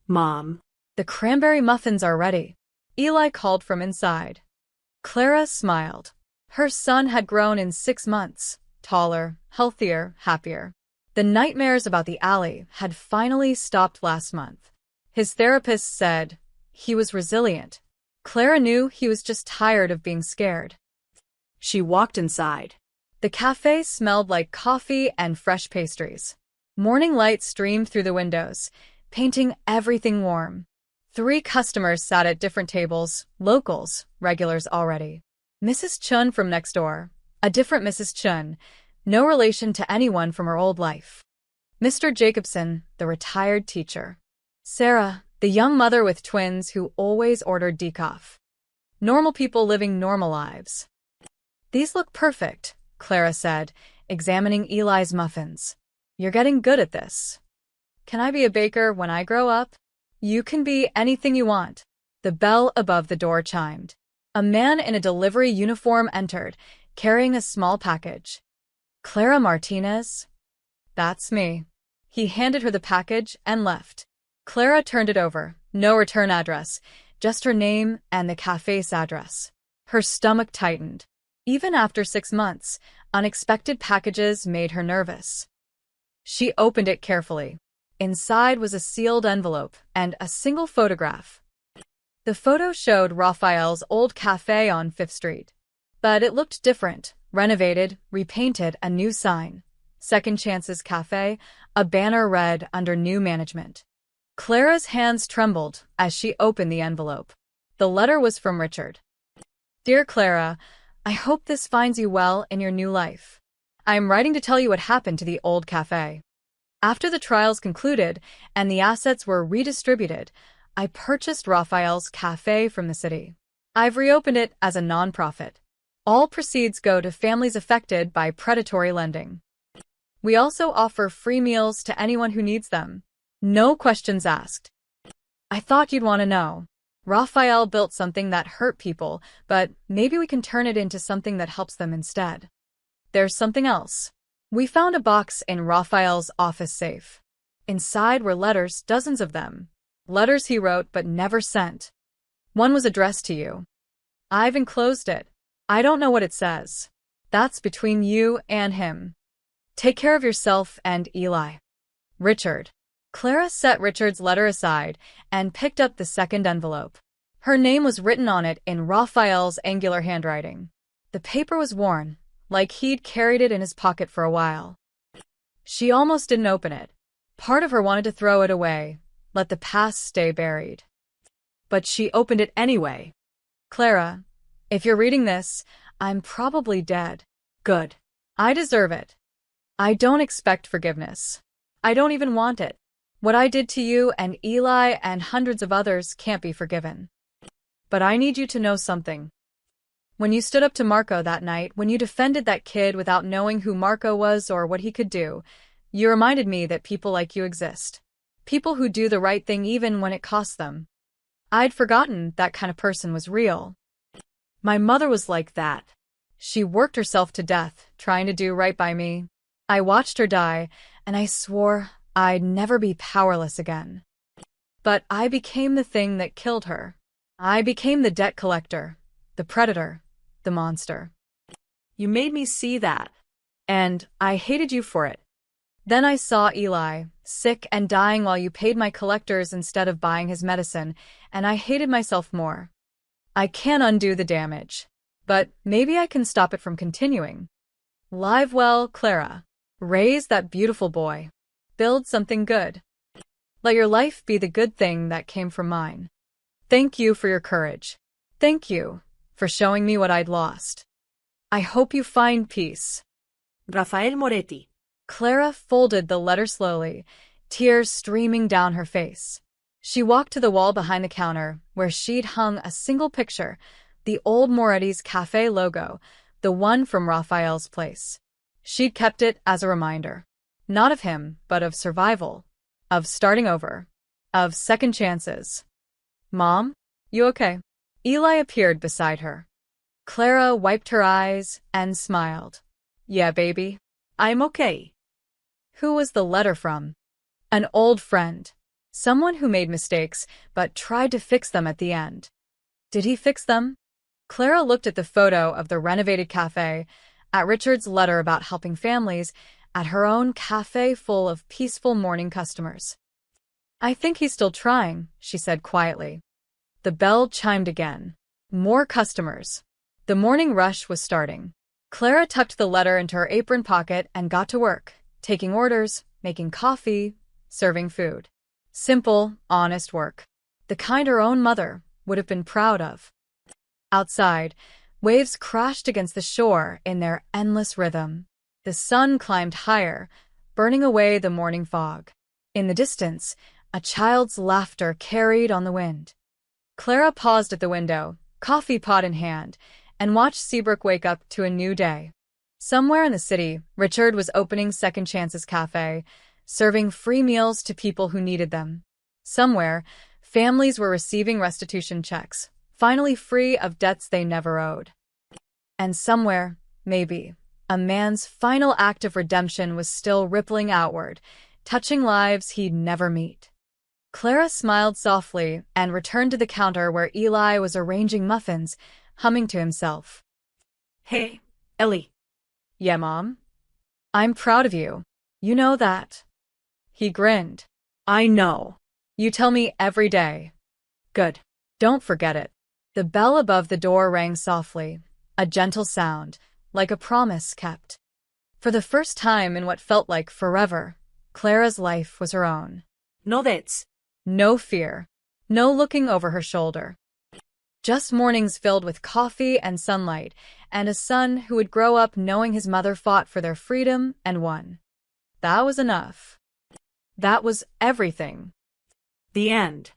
Mom. The cranberry muffins are ready, Eli called from inside. Clara smiled. Her son had grown in 6 months, taller, healthier, happier. The nightmares about the alley had finally stopped last month. His therapist said he was resilient. Clara knew he was just tired of being scared. She walked inside. The cafe smelled like coffee and fresh pastries. Morning light streamed through the windows, painting everything warm. 3 customers sat at different tables, locals, regulars already. Mrs. Chun from next door, a different Mrs. Chun, no relation to anyone from her old life. Mr. Jacobson, the retired teacher. Sarah, the young mother with twins who always ordered decaf. Normal people living normal lives. These look perfect, Clara said, examining Eli's muffins. You're getting good at this. Can I be a baker when I grow up? You can be anything you want. The bell above the door chimed. A man in a delivery uniform entered, carrying a small package. Clara Martinez? That's me. He handed her the package and left. Clara turned it over. No return address, just her name and the cafe's address. Her stomach tightened. Even after 6 months, unexpected packages made her nervous. She opened it carefully. Inside was a sealed envelope and a single photograph. The photo showed Raphael's old cafe on 5th Street. But it looked different, renovated, repainted, a new sign. Second Chances Cafe, a banner read under new management. Clara's hands trembled as she opened the envelope. The letter was from Richard. Dear Clara, I hope this finds you well in your new life. I am writing to tell you what happened to the old cafe. After the trials concluded and the assets were redistributed, I purchased Raphael's cafe from the city. I've reopened it as a non-profit. All proceeds go to families affected by predatory lending. We also offer free meals to anyone who needs them. No questions asked. I thought you'd want to know. Raphael built something that hurt people, but maybe we can turn it into something that helps them instead. There's something else. We found a box in Raphael's office safe. Inside were letters, dozens of them. Letters he wrote but never sent. One was addressed to you. I've enclosed it. I don't know what it says. That's between you and him. Take care of yourself and Eli. Richard. Clara set Richard's letter aside and picked up the second envelope. Her name was written on it in Raphael's angular handwriting. The paper was worn, like he'd carried it in his pocket for a while. She almost didn't open it. Part of her wanted to throw it away, let the past stay buried. But she opened it anyway. Clara, if you're reading this, I'm probably dead. Good. I deserve it. I don't expect forgiveness. I don't even want it. What I did to you and Eli and hundreds of others can't be forgiven. But I need you to know something. When you stood up to Marco that night, when you defended that kid without knowing who Marco was or what he could do, you reminded me that people like you exist. People who do the right thing even when it costs them. I'd forgotten that kind of person was real. My mother was like that. She worked herself to death, trying to do right by me. I watched her die, and I swore I'd never be powerless again. But I became the thing that killed her. I became the debt collector, the predator, the monster. You made me see that. And I hated you for it. Then I saw Eli, sick and dying while you paid my collectors instead of buying his medicine, and I hated myself more. I can't undo the damage. But maybe I can stop it from continuing. Live well, Clara. Raise that beautiful boy. Build something good. Let your life be the good thing that came from mine. Thank you for your courage. Thank you for showing me what I'd lost. I hope you find peace. Rafael Moretti. Clara folded the letter slowly, tears streaming down her face. She walked to the wall behind the counter, where she'd hung a single picture, the old Moretti's Cafe logo, the one from Raphael's place. She'd kept it as a reminder. Not of him, but of survival. Of starting over. Of second chances. Mom? You okay? Eli appeared beside her. Clara wiped her eyes and smiled. Yeah, baby. I'm okay. Who was the letter from? An old friend. Someone who made mistakes, but tried to fix them at the end. Did he fix them? Clara looked at the photo of the renovated cafe, at Richard's letter about helping families, at her own cafe full of peaceful morning customers. I think he's still trying, she said quietly. The bell chimed again. More customers. The morning rush was starting. Clara tucked the letter into her apron pocket and got to work, taking orders, making coffee, serving food. Simple, honest work. The kind her own mother would have been proud of. Outside, waves crashed against the shore in their endless rhythm. The sun climbed higher, burning away the morning fog. In the distance, a child's laughter carried on the wind. Clara paused at the window, coffee pot in hand, and watched Seabrook wake up to a new day. Somewhere in the city, Richard was opening Second Chances Cafe, serving free meals to people who needed them. Somewhere, families were receiving restitution checks, finally free of debts they never owed. And somewhere, maybe, a man's final act of redemption was still rippling outward, touching lives he'd never meet. Clara smiled softly and returned to the counter where Eli was arranging muffins, humming to himself. Hey, Ellie. Yeah, Mom? I'm proud of you. You know that. He grinned. I know. You tell me every day. Good. Don't forget it. The bell above the door rang softly, a gentle sound, like a promise kept. For the first time in what felt like forever, Clara's life was her own. No debts. No fear. No looking over her shoulder. Just mornings filled with coffee and sunlight, and a son who would grow up knowing his mother fought for their freedom and won. That was enough. That was everything. The end.